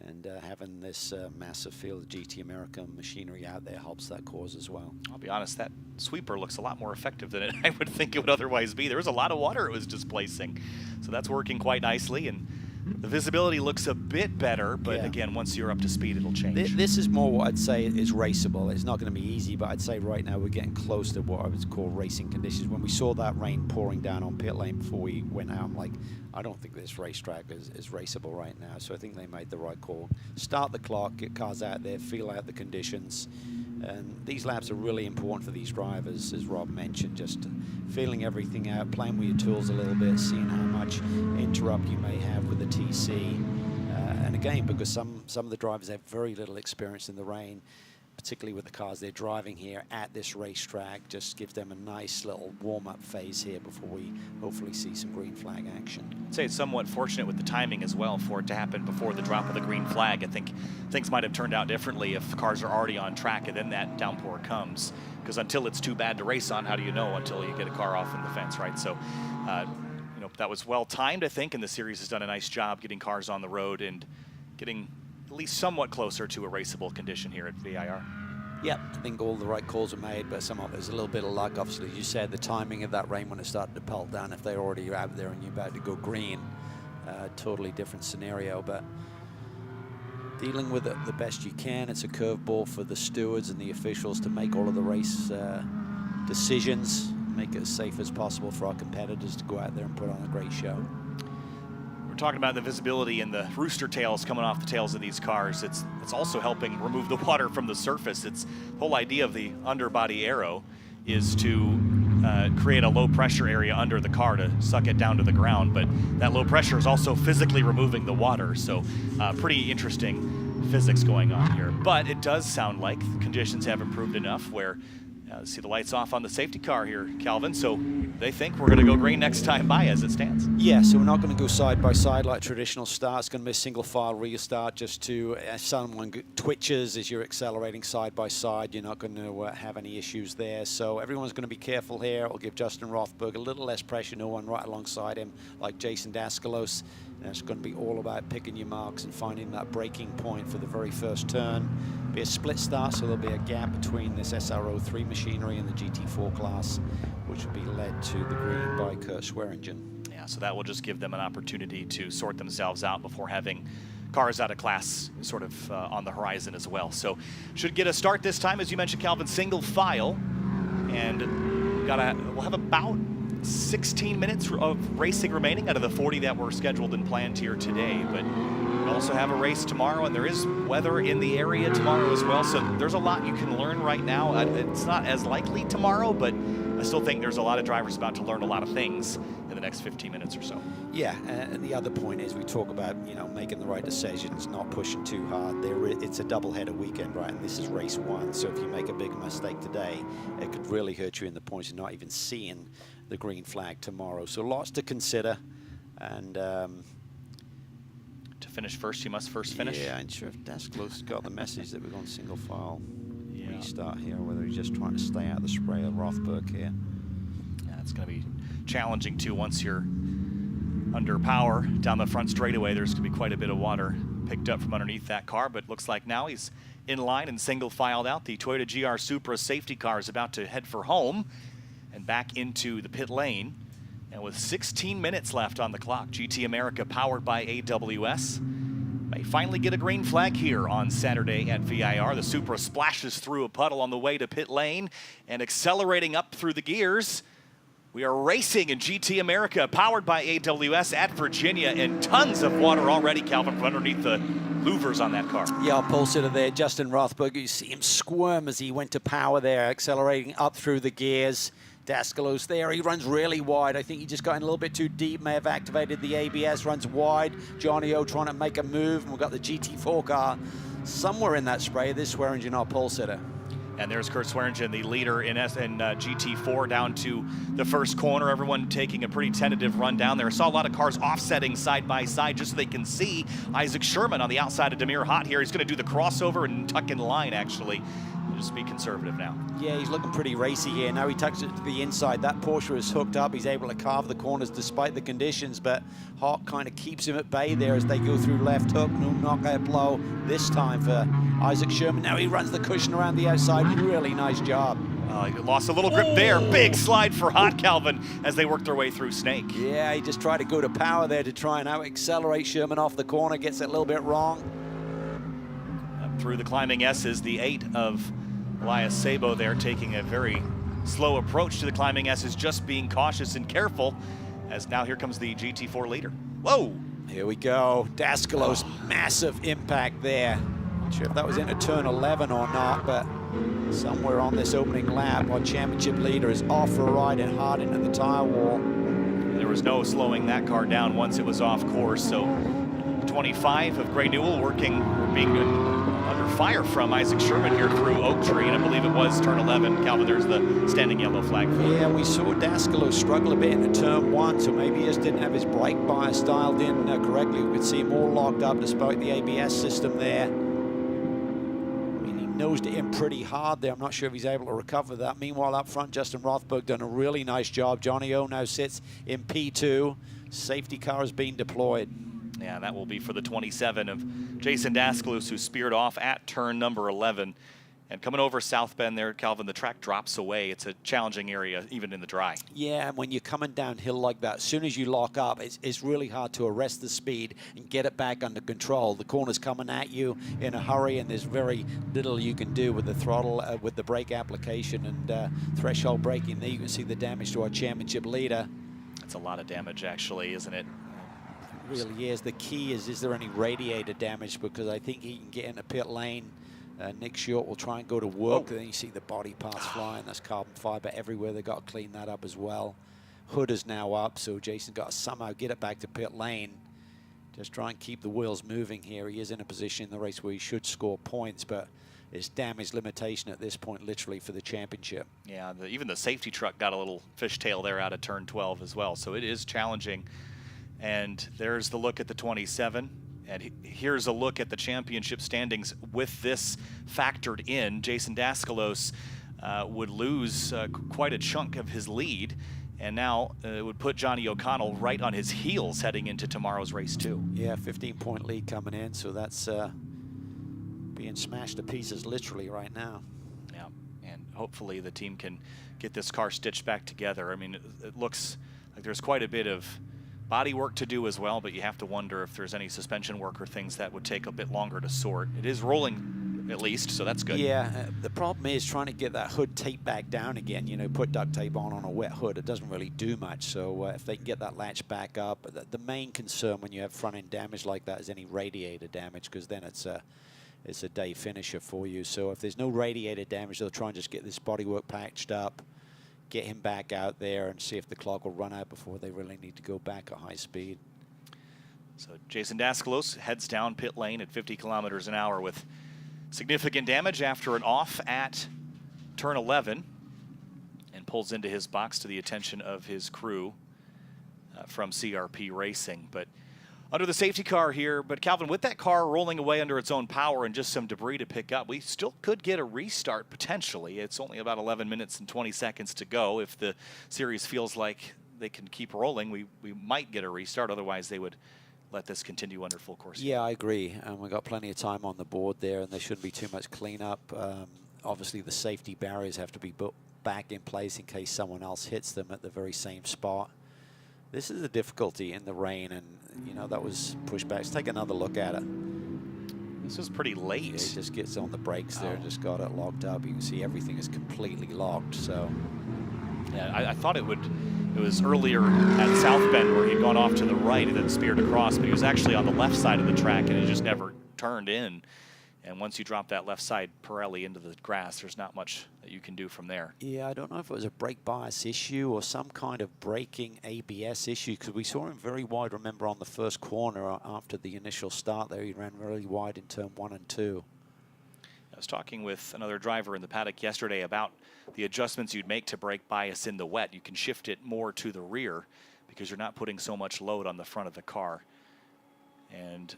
And having this massive field of GT America machinery out there helps that cause as well. I'll be honest, that sweeper looks a lot more effective than I would think it would otherwise be. There was a lot of water it was displacing. So that's working quite nicely. And the visibility looks a bit better, but yeah, again, once you're up to speed, it'll change. This is more what I'd say is raceable. It's not going to be easy, but I'd say right now we're getting close to what I would call racing conditions. When we saw that rain pouring down on pit lane before we went out, I'm like, I don't think this racetrack is raceable right now. So I think they made the right call. Start the clock, get cars out there, feel out the conditions. And these laps are really important for these drivers, as Rob mentioned, just feeling everything out, playing with your tools a little bit, seeing how much interrupt you may have with the TC. And again, because some of the drivers have very little experience in the rain, particularly with the cars they're driving here at this racetrack, just gives them a nice little warm-up phase here before we hopefully see some green flag action. I'd say it's somewhat fortunate with the timing as well for it to happen before the drop of the green flag. I think things might have turned out differently if cars are already on track and then that downpour comes. Because until it's too bad to race on, how do you know until you get a car off in the fence, right? So, you know, that was well timed, I think, and the series has done a nice job getting cars on the road and getting at least somewhat closer to a raceable condition here at VIR. Yep, I think all the right calls are made, but some of there's a little bit of luck. Obviously, as you said, the timing of that rain when it started to pelt down, if they're already out there and you're about to go green, totally different scenario. But dealing with it the best you can. It's a curveball for the stewards and the officials to make all of the race decisions, make it as safe as possible for our competitors to go out there and put on a great show. We're talking about the visibility and the rooster tails coming off the tails of these cars. It's also helping remove the water from the surface. It's the whole idea of the underbody aero is to create a low pressure area under the car to suck it down to the ground, but that low pressure is also physically removing the water. So pretty interesting physics going on here. But it does sound like conditions have improved enough where see the lights off on the safety car here, Calvin. So they think we're going to go green next time by as it stands. Yeah, so we're not going to go side by side like traditional start. It's going to be a single file restart just to, if someone twitches as you're accelerating side by side, you're not going to have any issues there. So everyone's going to be careful here. It'll give Justin Rothberg a little less pressure, no one right alongside him like Jason Daskalos. And it's going to be all about picking your marks and finding that braking point for the very first turn. Be a split start, so there'll be a gap between this SRO 3 machinery and the GT4 class, which will be led to the green by Kurt Swearingen. Yeah, so that will just give them an opportunity to sort themselves out before having cars out of class sort of on the horizon as well. So should get a start this time, as you mentioned, Calvin, single file, and we'll have about 16 minutes of racing remaining out of the 40 that were scheduled and planned here today. But we also have a race tomorrow, and there is weather in the area tomorrow as well. So there's a lot you can learn right now. It's not as likely tomorrow, but I still think there's a lot of drivers about to learn a lot of things in the next 15 minutes or so. Yeah, and the other point is we talk about, you know, making the right decisions, not pushing too hard. It's a double-header weekend, right? And this is race one, so if you make a big mistake today, it could really hurt you in the points of not even seeing the green flag tomorrow. So lots to consider, and to finish first, you must first finish. Yeah, I'm sure if Desclos got the message that we're going single file restart here, whether he's just trying to stay out of the spray of Rothberg here. Yeah, it's going to be challenging too once you're under power down the front straightaway. There's going to be quite a bit of water picked up from underneath that car, but looks like now he's in line and single filed out. The Toyota GR Supra safety car is about to head for home and back into the pit lane. And with 16 minutes left on the clock, GT America, powered by AWS, may finally get a green flag here on Saturday at VIR. The Supra splashes through a puddle on the way to pit lane and accelerating up through the gears. We are racing in GT America, powered by AWS at Virginia, and tons of water already, Calvin, from underneath the louvers on that car. Yeah, pole sitter there, Justin Rothberg. You see him squirm as he went to power there, accelerating up through the gears. Desclos there, he runs really wide. I think he just got in a little bit too deep, may have activated the ABS, runs wide. Johnny O trying to make a move, and we've got the GT4 car somewhere in that spray. This Swearingen, our pole sitter. And there's Kurt Swearingen, the leader in GT4, down to the first corner. Everyone taking a pretty tentative run down there. I saw a lot of cars offsetting side by side just so they can see Isaac Sherman on the outside of Demir Hott here. He's going to do the crossover and tuck in line, actually. Just be conservative now. Yeah, he's looking pretty racy here. Now he tucks it to the inside. That Porsche is hooked up. He's able to carve the corners despite the conditions, but Hawk kind of keeps him at bay there as they go through left hook. No knockout blow this time for Isaac Sherman. Now he runs the cushion around the outside. Really nice job. He lost a little grip there. Big slide for Hot, Calvin, as they work their way through Snake. Yeah, he just tried to go to power there to try and out-accelerate Sherman off the corner. Gets it a little bit wrong. Up through the climbing S's, the 8 of Elias Sabo there, taking a very slow approach to the climbing S's, just being cautious and careful, as now here comes the GT4 leader. Whoa! Here we go. Desclos, massive impact there. Not sure if that was into turn 11 or not, but somewhere on this opening lap, our championship leader is off for a ride and hard into the tire wall. There was no slowing that car down once it was off course, so 25 of Gray Newell being under fire from Isaac Sherman here through Oak Tree, and I believe it was turn 11. Calvin, there's the standing yellow flag. Yeah, we saw Desclos struggle a bit into turn 1, so maybe he just didn't have his brake bias dialed in correctly. We could see him all locked up despite the ABS system there. I mean, he nosed it in pretty hard there. I'm not sure if he's able to recover that. Meanwhile, up front, Justin Rothberg done a really nice job. Johnny O now sits in P2. Safety car has been deployed. Yeah, that will be for the 27 of Jason Desclos, who speared off at turn number 11. And coming over South Bend there, Calvin, the track drops away. It's a challenging area, even in the dry. Yeah, and when you're coming downhill like that, as soon as you lock up, it's really hard to arrest the speed and get it back under control. The corner's coming at you in a hurry, and there's very little you can do with the throttle, with the brake application and threshold braking. There you can see the damage to our championship leader. It's a lot of damage, actually, isn't it? Really is. The key is there any radiator damage? Because I think he can get in the pit lane. Nick Short will try and go to work. Then you see the body parts flying. That's carbon fiber everywhere. They've got to clean that up as well. Hood is now up, so Jason's got to somehow get it back to pit lane. Just try and keep the wheels moving here. He is in a position in the race where he should score points, but it's damage limitation at this point, literally, for the championship. Yeah, even the safety truck got a little fishtail there out of turn 12 as well, so it is challenging. And there's the look at the 27. And here's a look at the championship standings with this factored in. Jason Desclos would lose quite a chunk of his lead. And now it would put Johnny O'Connell right on his heels heading into tomorrow's race, too. Yeah, 15-point lead coming in. So that's being smashed to pieces literally right now. Yeah, and hopefully the team can get this car stitched back together. I mean, it looks like there's quite a bit of body work to do as well, but you have to wonder if there's any suspension work or things that would take a bit longer to sort. It is rolling at least, so that's good. Yeah, the problem is trying to get that hood taped back down again. You know, put duct tape on a wet hood. It doesn't really do much. So if they can get that latch back up, the main concern when you have front end damage like that is any radiator damage, because then it's a day finisher for you. So if there's no radiator damage, they'll try and just get this bodywork patched up, get him back out there and see if the clock will run out before they really need to go back at high speed. So Jason Daskalos heads down pit lane at 50 kilometers an hour with significant damage after an off at turn 11, and pulls into his box to the attention of his crew from CRP Racing. But under the safety car here, but Calvin, with that car rolling away under its own power and just some debris to pick up, we still could get a restart potentially. It's only about 11 minutes and 20 seconds to go. If the series feels like they can keep rolling, we might get a restart. Otherwise, they would let this continue under full course. Yeah, I agree. And we've got plenty of time on the board there, and there shouldn't be too much cleanup. Obviously, the safety barriers have to be put back in place in case someone else hits them at the very same spot. This is a difficulty in the rain, and you know that was pushed back. Let's take another look at it. This was pretty late. Yeah, he just gets on the brakes there and just got it locked up. You can see everything is completely locked. So yeah, I thought it was earlier at South Bend where he'd gone off to the right and then speared across, but he was actually on the left side of the track and it just never turned in. And once you drop that left side Pirelli into the grass, there's not much that you can do from there. Yeah, I don't know if it was a brake bias issue or some kind of braking ABS issue, because we saw him very wide, remember, on the first corner after the initial start there. He ran really wide in turn 1 and 2. I was talking with another driver in the paddock yesterday about the adjustments you'd make to brake bias in the wet. You can shift it more to the rear because you're not putting so much load on the front of the car. And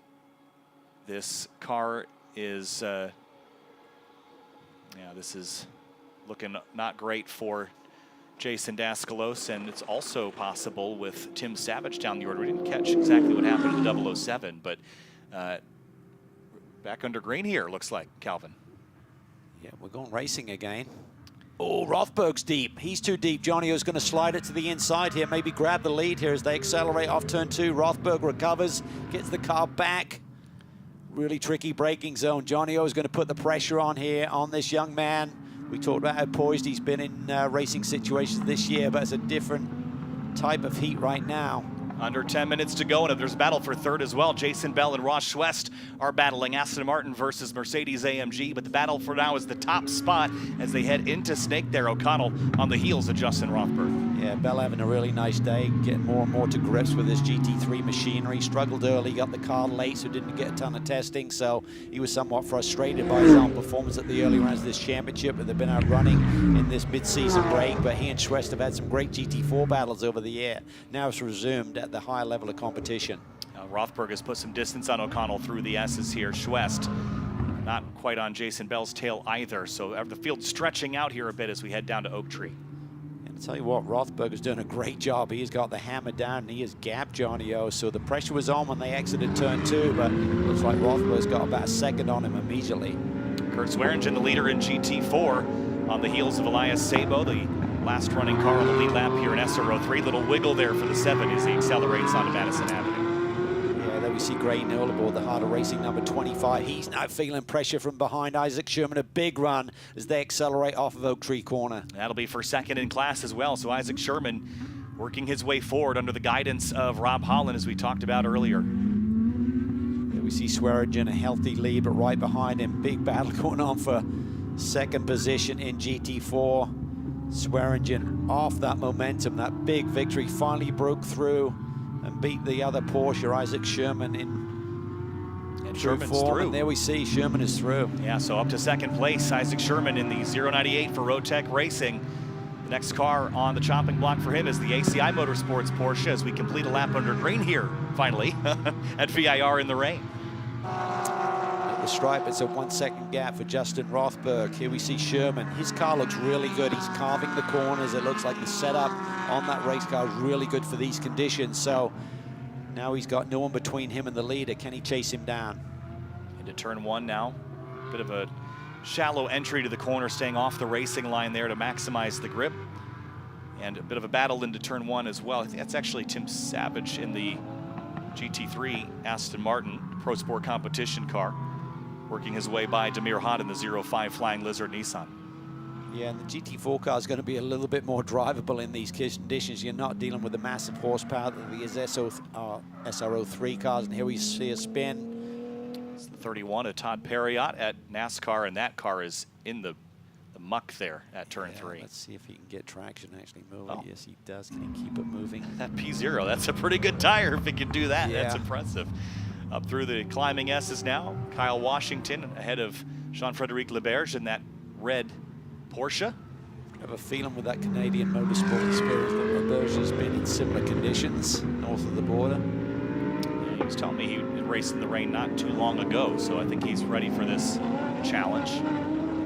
this car is, this is looking not great for Jason Daskalos, and it's also possible with Tim Savage down the order. We didn't catch exactly what happened to the 007, but back under green here, looks like, Calvin. Yeah, we're going racing again. Oh, Rothberg's deep. He's too deep. Johnny O's going to slide it to the inside here, maybe grab the lead here as they accelerate off turn 2. Rothberg recovers, gets the car back. Really tricky braking zone. Johnny O is going to put the pressure on here on this young man. We talked about how poised he's been in racing situations this year, but it's a different type of heat right now. Under 10 minutes to go, and there's a battle for third as well. Jason Bell and Ross Schwest are battling Aston Martin versus Mercedes-AMG, but the battle for now is the top spot as they head into Snake there. O'Connell on the heels of Justin Rothberg. Yeah, Bell having a really nice day, getting more and more to grips with his GT3 machinery. Struggled early, got the car late, so didn't get a ton of testing, so he was somewhat frustrated by his own performance at the early rounds of this championship, but they've been out running in this mid-season break. But he and Schwest have had some great GT4 battles over the year. Now it's resumed at the higher level of competition. Rothberg has put some distance on O'Connell through the S's here. Schwest not quite on Jason Bell's tail either, so the field's stretching out here a bit as we head down to Oak Tree. And I'll tell you what, Rothberg is doing a great job. He's got the hammer down and he has gapped Johnny O, so the pressure was on when they exited turn 2, but looks like Rothberg's got about a second on him immediately. Kurt Swearingen, the leader in GT4, on the heels of Elias Sabo, the last running car on the lead lap here in SRO 3. Little wiggle there for the 7 as he accelerates onto Madison Avenue. Yeah, there we see Gray Newell aboard the Harder Racing number 25. He's now feeling pressure from behind. Isaac Sherman, a big run as they accelerate off of Oak Tree Corner. That'll be for second in class as well. So Isaac Sherman working his way forward under the guidance of Rob Holland, as we talked about earlier. There we see Swearingen, a healthy lead, but right behind him, big battle going on for second position in GT4. Swearingen off that momentum, that big victory, finally broke through and beat the other Porsche, Isaac Sherman, in Sherman's form. through. And there we see Sherman is through. Yeah, so up to second place, Isaac Sherman in the 098 for Rotec Racing. The next car on the chopping block for him is the ACI Motorsports Porsche as we complete a lap under green here, finally, at VIR in the rain. The stripe, it's a 1 second gap for Justin Rothberg. Here we see Sherman. His car looks really good. He's carving the corners. It looks like the setup on that race car is really good for these conditions. So now he's got no one between him and the leader. Can he chase him down? Into turn 1 now. Bit of a shallow entry to the corner, staying off the racing line there to maximize the grip. And a bit of a battle into turn 1 as well. I think that's actually Tim Savage in the GT3 Aston Martin Pro Sport competition car, working his way by Demir Hahn in the 05 Flying Lizard Nissan. Yeah, and the GT4 car is going to be a little bit more drivable in these conditions. You're not dealing with the massive horsepower that the SRO 3 cars. And here we see a spin. It's the 31 of Todd Perriott at NASCAR, and that car is in the the muck there at turn 3. Let's see if he can get traction actually moving. Oh. Yes, he does. Can he keep it moving? That P0, that's a pretty good tire if he can do that. Yeah. That's impressive. Up through the climbing S's now. Kyle Washington ahead of Jean-Frédéric Leberge in that red Porsche. I have a feeling with that Canadian motorsport experience that Leberge has been in similar conditions north of the border. Yeah, he was telling me he raced in the rain not too long ago, so I think he's ready for this challenge.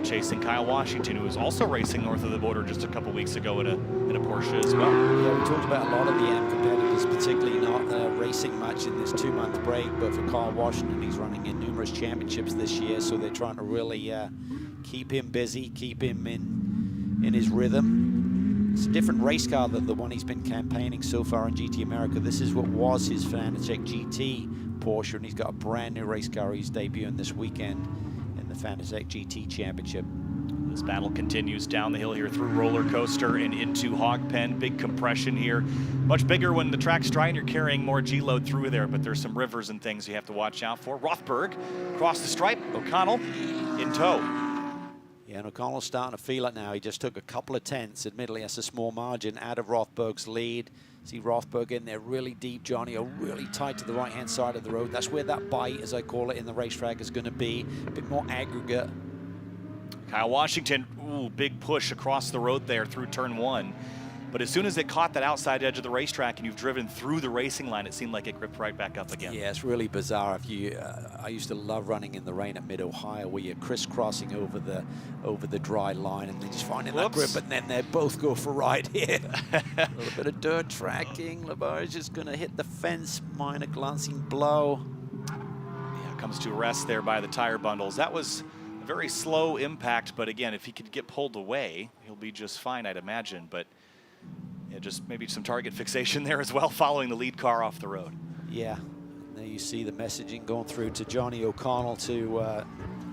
Chasing Kyle Washington, who was also racing north of the border just a couple weeks ago in a Porsche as well. Yeah, we talked about a lot of the AM competitors, particularly not racing much in this 2-month break, but for Kyle Washington, he's running in numerous championships this year, so they're trying to really keep him busy, keep him in his rhythm. It's a different race car than the one he's been campaigning so far in GT America. This is what was his Fanatec GT Porsche, and he's got a brand new race car he's debuting this weekend in the Fanatec GT Championship. This battle continues down the hill here through Roller Coaster and into Hog Pen. Big compression here. Much bigger when the track's dry and you're carrying more G-load through there, but there's some rivers and things you have to watch out for. Rothberg across the stripe. O'Connell in tow. Yeah, and O'Connell's starting to feel it now. He just took a couple of tenths, admittedly that's a small margin, out of Rothberg's lead. See Rothberg in there really deep, Johnny, really tight to the right-hand side of the road. That's where that bite, as I call it in the racetrack, is going to be. A bit more aggregate. Kyle Washington, ooh, big push across the road there through turn 1. But as soon as it caught that outside edge of the racetrack and you've driven through the racing line, it seemed like it gripped right back up again. Yeah, it's really bizarre. If you, I used to love running in the rain at Mid-Ohio, where you're crisscrossing over the dry line and then just finding that grip, and then they both go for a ride here. A little bit of dirt tracking. Leberge is going to hit the fence, minor glancing blow. Yeah, comes to rest there by the tire bundles. That was a very slow impact, but again, if he could get pulled away, he'll be just fine, I'd imagine. But yeah, just maybe some target fixation there as well, following the lead car off the road. Yeah, there you see the messaging going through to Johnny O'Connell to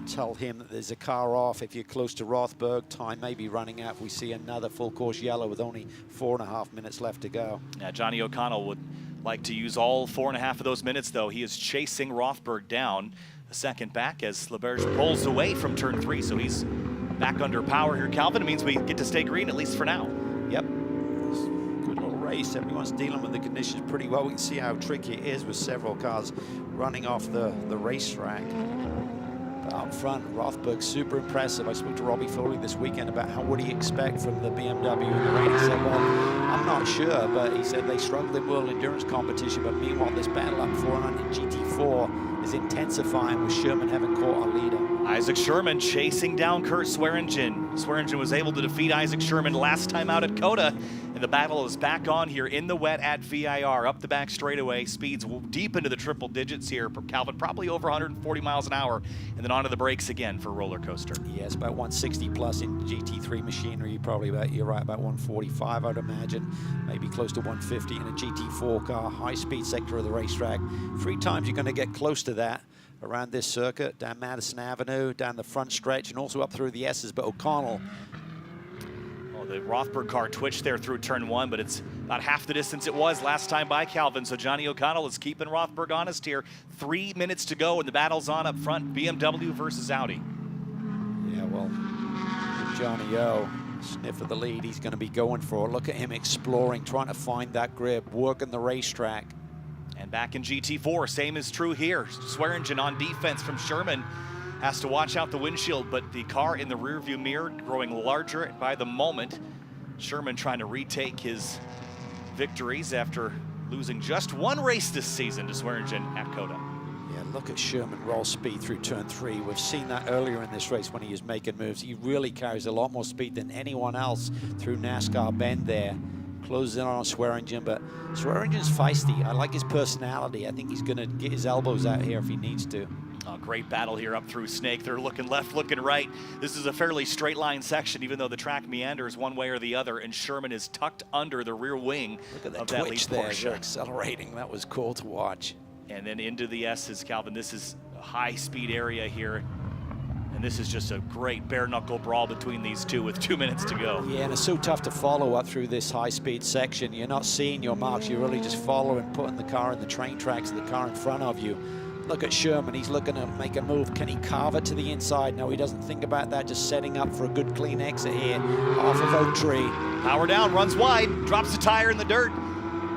tell him that there's a car off. If you're close to Rothberg, time may be running out if we see another full course yellow with only 4.5 minutes left to go. Yeah, Johnny O'Connell would like to use all 4.5 of those minutes, though. He is chasing Rothberg down a second back as Leberge pulls away from turn 3, so he's back under power here. Calvin, it means we get to stay green, at least for now. Yep. Good little race. Everyone's dealing with the conditions pretty well. We can see how tricky it is with several cars running off the racetrack. But up front, Rothberg, super impressive. I spoke to Robbie Foley this weekend about what do you expect from the BMW in the rain. He said, well, I'm not sure, but he said they struggled in World Endurance competition, but meanwhile this battle up 400 GT4 is intensifying with Sherman having caught a leader. Isaac Sherman chasing down Kurt Swearingen. Swearingen was able to defeat Isaac Sherman last time out at COTA, and the battle is back on here in the wet at VIR. Up the back straightaway, speeds deep into the triple digits here. Calvin, probably over 140 miles an hour, and then onto the brakes again for Roller Coaster. Yeah, it's about 160 plus in GT3 machinery. Probably about, you're right, about 145, I'd imagine. Maybe close to 150 in a GT4 car, high-speed sector of the racetrack. 3 times you're going to get close to that around this circuit, down Madison Avenue, down the front stretch, and also up through the S's. But O'Connell, the Rothberg car twitched there through turn 1, but it's about half the distance it was last time by Calvin. So Johnny O'Connell is keeping Rothberg honest here. 3 minutes to go, and the battle's on up front. BMW versus Audi. Yeah, well, Johnny O, sniff of the lead, he's going to be going for it. Look at him exploring, trying to find that grip, working the racetrack. And back in GT4, same is true here. Swearingen on defense from Sherman. Has to watch out the windshield, but the car in the rearview mirror growing larger by the moment. Sherman trying to retake his victories after losing just 1 race this season to Swearingen at COTA. Yeah, look at Sherman roll speed through turn 3. We've seen that earlier in this race when he was making moves. He really carries a lot more speed than anyone else through NASCAR Bend there. Closes in on Swearingen, but Swearingen's feisty. I like his personality. I think he's going to get his elbows out here if he needs to. Great battle here up through Snake. They're looking left, looking right. This is a fairly straight line section, even though the track meanders one way or the other, and Sherman is tucked under the rear wing of that lead Porsche. They're accelerating. That was cool to watch. And then into the S's, Calvin. This is a high-speed area here. And this is just a great bare-knuckle brawl between these two with 2 minutes to go. Yeah, and it's so tough to follow up through this high-speed section. You're not seeing your marks. You're really just following, putting the car in the train tracks of the car in front of you. Look at Sherman, he's looking to make a move. Can he carve it to the inside? No, he doesn't think about that, just setting up for a good clean exit here off of Oak Tree. Power down, runs wide, drops the tire in the dirt.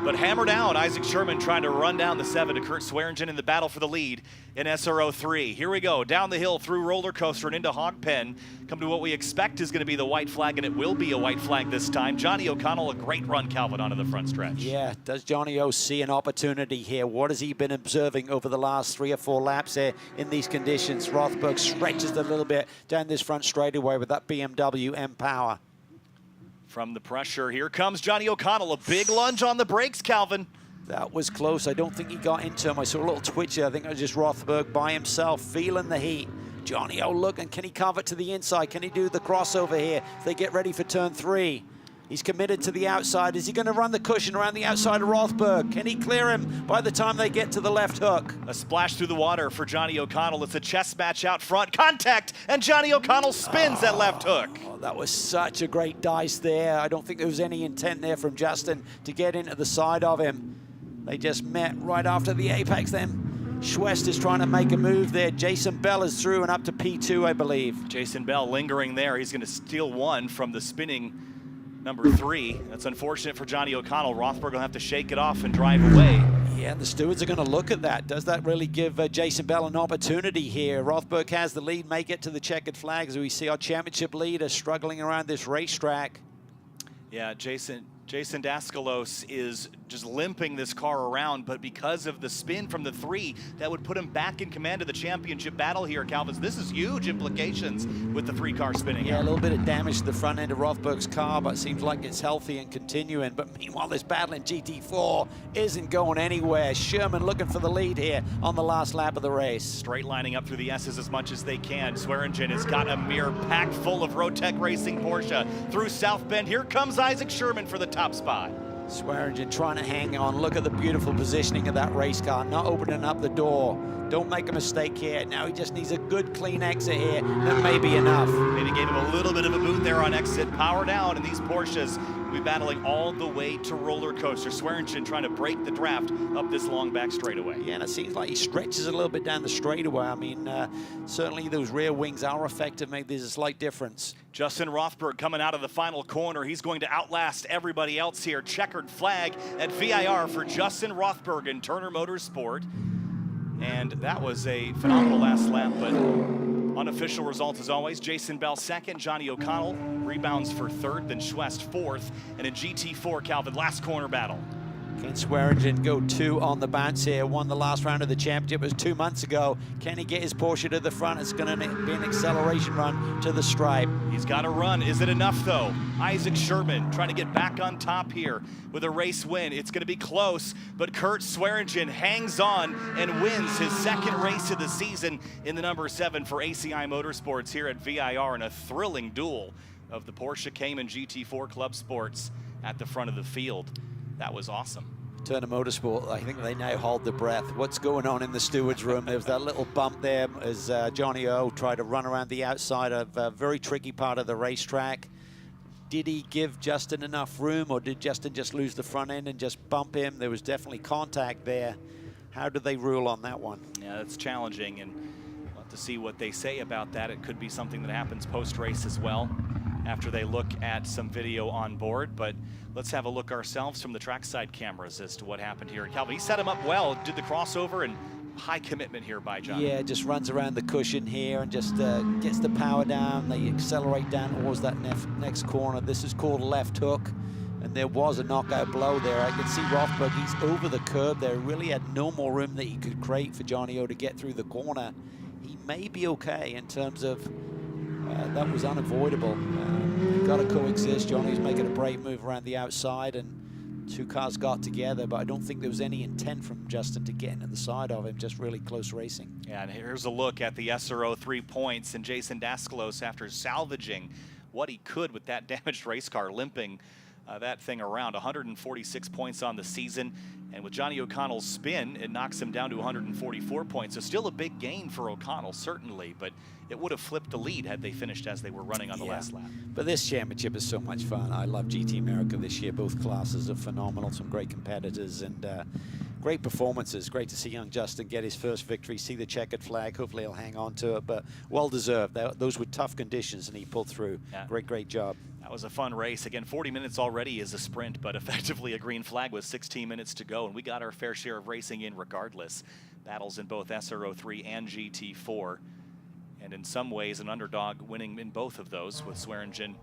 But hammer down, Isaac Sherman trying to run down the 7 to Kurt Swearingen in the battle for the lead in SRO 3. Here we go, down the hill through roller coaster and into hog pen. Come to what we expect is going to be the white flag, and it will be a white flag this time. Johnny O'Connell, a great run, Calvin, onto the front stretch. Yeah, does Johnny O see an opportunity here? What has he been observing over the last 3 or 4 laps here in these conditions? Rothberg stretches a little bit down this front straightaway with that BMW M Power. From the pressure, here comes Johnny O'Connell. A big lunge on the brakes, Calvin. That was close. I don't think he got into him. I saw a little twitcher. I think it was just Rothberg by himself, feeling the heat. Johnny O looking, can he carve it to the inside? Can he do the crossover here if they get ready for turn 3? He's committed to the outside. Is he going to run the cushion around the outside of Rothberg? Can he clear him by the time they get to the left hook? A splash through the water for Johnny O'Connell. It's a chess match out front. Contact, and Johnny O'Connell spins that left hook. Oh, that was such a great dice there. I don't think there was any intent there from Justin to get into the side of him. They just met right after the apex then. Schwest is trying to make a move there. Jason Bell is through and up to P2, I believe. Jason Bell lingering there. He's going to steal one from the spinning number 3. That's unfortunate for Johnny O'Connell. Rothberg will have to shake it off and drive away. Yeah, and the stewards are going to look at that. Does that really give Jason Bell an opportunity here? Rothberg has the lead, make it to the checkered flag as we see our championship leader struggling around this racetrack. Yeah, Jason Daskalos is just limping this car around, but because of the spin from the 3, that would put him back in command of the championship battle here, Calvin. This is huge implications with the 3-car spinning. Yeah, a little bit of damage to the front end of Rothberg's car, but it seems like it's healthy and continuing. But meanwhile, this battle in GT4 isn't going anywhere. Sherman looking for the lead here on the last lap of the race. Straight lining up through the S's as much as they can. Swearingen has got a mirror packed full of Rotec Racing Porsche through South Bend. Here comes Isaac Sherman for the top spot. Swearingen trying to hang on. Look at the beautiful positioning of that race car, not opening up the door. Don't make a mistake here. Now he just needs a good clean exit here. That may be enough. Maybe gave him a little bit of a boot there on exit. Power down, and these Porsches will be battling all the way to roller coaster. Swearingen trying to break the draft up this long back straightaway. Yeah, and it seems like he stretches a little bit down the straightaway. I mean, certainly those rear wings are effective. Maybe there's a slight difference. Justin Rothberg coming out of the final corner. He's going to outlast everybody else here. Checkered flag at VIR for Justin Rothberg in Turner Motorsport. And that was a phenomenal last lap, but unofficial results as always. Jason Bell 2nd, Johnny O'Connell rebounds for 3rd, then Schwest 4th. And in GT4, Calvin, last corner battle. Can Swearingen go 2 on the bounce here? Won the last round of the championship. It was 2 months ago. Can he get his Porsche to the front? It's going to be an acceleration run to the stripe. He's got to run. Is it enough, though? Isaac Sherman trying to get back on top here with a race win. It's going to be close, but Kurt Swearingen hangs on and wins his 2nd race of the season in the number 7 for ACI Motorsports here at VIR in a thrilling duel of the Porsche Cayman GT4 Club Sports at the front of the field. That was awesome. Turner Motorsport, I think they now hold their breath. What's going on in the steward's room? There was that little bump there as Johnny O tried to run around the outside of a very tricky part of the racetrack. Did he give Justin enough room, or did Justin just lose the front end and just bump him? There was definitely contact there. How did they rule on that one? Yeah, that's challenging, and we'll have to see what they say about that. It could be something that happens post-race as well, after they look at some video on board. But let's have a look ourselves from the trackside cameras as to what happened here. Calvin, he set him up well, did the crossover, and high commitment here by John. Yeah, just runs around the cushion here and just gets the power down. They accelerate down towards that next corner. This is called a left hook, and there was a knockout blow there. I can see Rothberg, he's over the curb there. Really had no more room that he could create for Johnny O to get through the corner. He may be okay in terms of that was unavoidable. Got to coexist. Johnny's making a brave move around the outside, and 2 cars got together, but I don't think there was any intent from Justin to get into the side of him, just really close racing. Yeah, and here's a look at the SRO 3 points, and Jason Daskalos, after salvaging what he could with that damaged race car, limping that thing around. 146 points on the season, and with Johnny O'Connell's spin, it knocks him down to 144 points. So still a big gain for O'Connell, certainly, but it would have flipped the lead had they finished as they were running on the last lap. But this championship is so much fun. I love GT America this year. Both classes are phenomenal, some great competitors, and great performances. Great to see young Justin get his first victory, see the checkered flag. Hopefully he'll hang on to it, but well-deserved. Those were tough conditions, and he pulled through. Yeah. Great job. That was a fun race. Again, 40 minutes already is a sprint, but effectively a green flag with 16 minutes to go, and we got our fair share of racing in regardless. Battles in both SRO 3 and GT4, and in some ways an underdog winning in both of those with Swearingen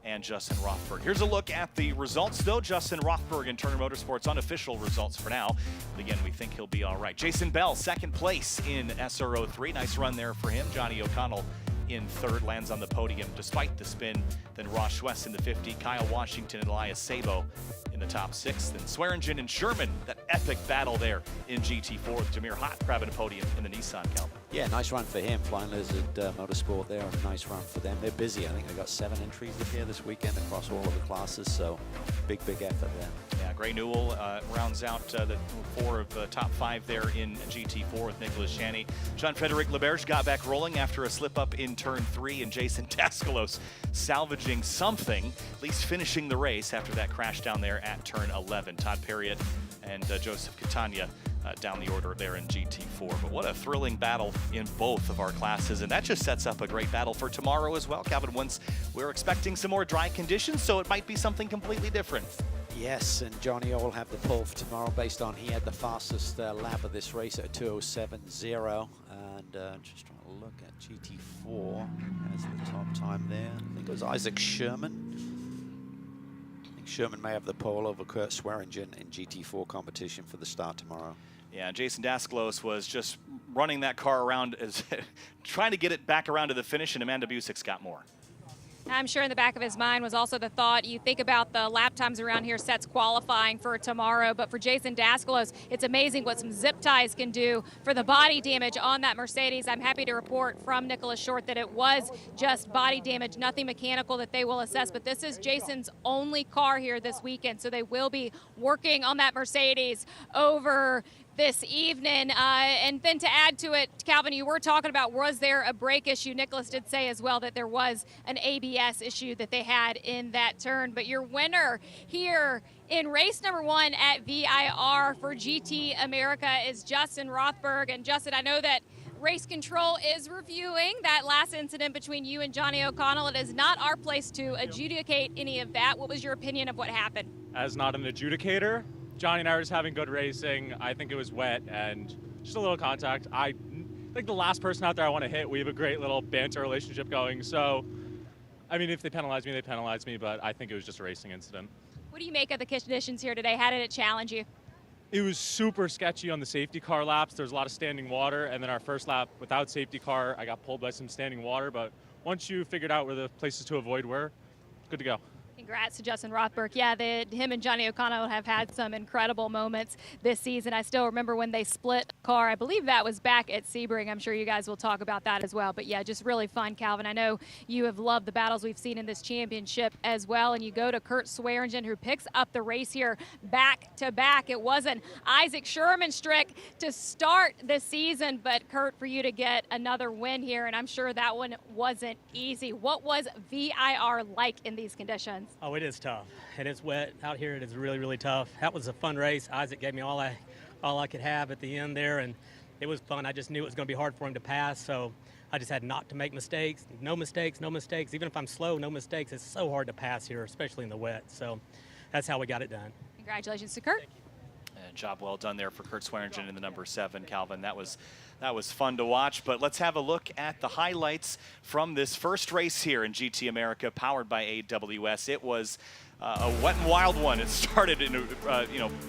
and Justin Rothberg. Here's a look at the results, though. Justin Rothberg and Turner Motorsports unofficial results for now. But again, we think he'll be all right. Jason Bell, second place in SRO 3. Nice run there for him. Johnny O'Connell in third, lands on the podium despite the spin. Then Ross Schwess in the 50, Kyle Washington and Elias Sabo in the top 6. Then Swearingen and Sherman, that epic battle there in GT4 with Jameer Hott grabbing a podium in the Nissan, Calvin. Yeah, nice run for him. Flying Lizard Motorsport there, a nice run for them. They're busy. I think they got 7 entries here this weekend across all of the classes, so big effort there. Yeah, Gray Newell rounds out the 4 of the top 5 there in GT4 with Nicholas Shanny. Jean-Frédéric Leberge got back rolling after a slip-up in turn 3, and Jason Daskalos salvaging something, at least finishing the race after that crash down there at turn 11. Todd Perriott and Joseph Catania down the order there in GT4. But what a thrilling battle in both of our classes, and that just sets up a great battle for tomorrow as well. Calvin, once we're expecting some more dry conditions, so it might be something completely different. Yes, and Johnny O will have the pole for tomorrow based on he had the fastest lap of this race at a 2:07.0. And just trying to look at GT4 as the top time there. I think it was Isaac Sherman. I think Sherman may have the pole over Kurt Swearingen in GT4 competition for the start tomorrow. Yeah, Jason Daskalos was just running that car around, as trying to get it back around to the finish, and Amanda Busic's got more. I'm sure in the back of his mind was also the thought, you think about the lap times around here, sets qualifying for tomorrow, but for Jason Daskalos, it's amazing what some zip ties can do for the body damage on that Mercedes. I'm happy to report from Nicholas Short that it was just body damage, nothing mechanical that they will assess, but this is Jason's only car here this weekend, so they will be working on that Mercedes over this evening. And then to add to it, Calvin, you were talking about, was there a brake issue? Nicholas did say as well that there was an ABS issue that they had in that turn. But your winner here in race number 1 at VIR for GT America is Justin Rothberg. And Justin, I know that race control is reviewing that last incident between you and Johnny O'Connell. It is not our place to adjudicate any of that. What was your opinion of what happened? As not an adjudicator, Johnny and I were just having good racing. I think it was wet and just a little contact. I think the last person out there I want to hit, we have a great little banter relationship going. So, I mean, if they penalize me, they penalize me, but I think it was just a racing incident. What do you make of the conditions here today? How did it challenge you? It was super sketchy on the safety car laps. There was a lot of standing water, and then our first lap without safety car, I got pulled by some standing water, but once you figured out where the places to avoid were, good to go. Congrats to Justin Rothberg. Yeah, him and Johnny O'Connell have had some incredible moments this season. I still remember when they split a car. I believe that was back at Sebring. I'm sure you guys will talk about that as well. But yeah, just really fun, Calvin. I know you have loved the battles we've seen in this championship as well. And you go to Kurt Swearingen, who picks up the race here back to back. It was an Isaac Sherman streak to start the season, but Kurt, for you to get another win here, and I'm sure that one wasn't easy. What was VIR like in these conditions? Oh, it is tough. It is wet out here. It is really tough. That was a fun race. Isaac gave me all I could have at the end there, and it was fun. I just knew it was going to be hard for him to pass, so I just had not to make mistakes. No mistakes. Even if I'm slow, no mistakes. It's so hard to pass here, especially in the wet. So that's how we got it done. Congratulations to Kurt. Job well done there for Kurt Swearingen in the number 7, Calvin. That was fun to watch, but let's have a look at the highlights from this first race here in GT America, powered by AWS. It was a wet and wild one. It started in,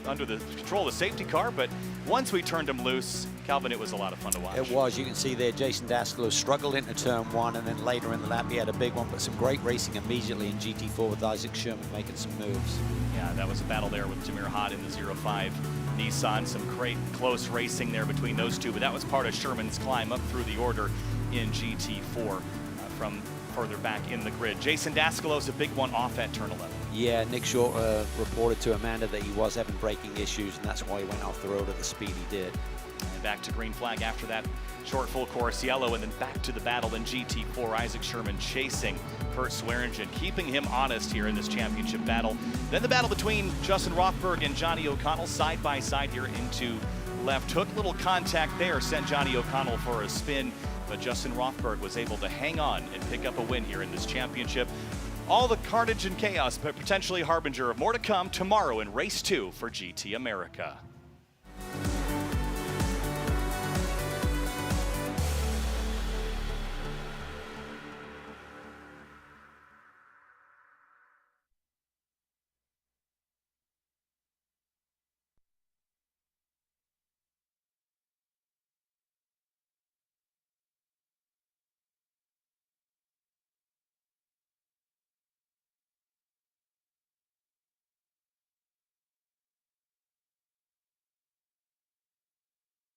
under the control of the safety car, but once we turned him loose, Calvin, it was a lot of fun to watch. It was. You can see there Jason Daskalos struggled into turn 1, and then later in the lap he had a big one, but some great racing immediately in GT4 with Isaac Sherman making some moves. Yeah, that was a battle there with Jameer Hott in the 05 Nissan. Some great close racing there between those two, but that was part of Sherman's climb up through the order in GT4 from further back in the grid. Jason Daskalos, a big one off at turn 11. Yeah, Nick Short reported to Amanda that he was having braking issues, and that's why he went off the road at the speed he did. Back to green flag after that short full course yellow, and then back to the battle in GT4. Isaac Sherman chasing Kurt Swearingen, keeping him honest here in this championship battle. Then the battle between Justin Rothberg and Johnny O'Connell, side by side here into left hook. Little contact there sent Johnny O'Connell for a spin, but Justin Rothberg was able to hang on and pick up a win here in this championship. All the carnage and chaos, but potentially harbinger of more to come tomorrow in race 2 for GT America.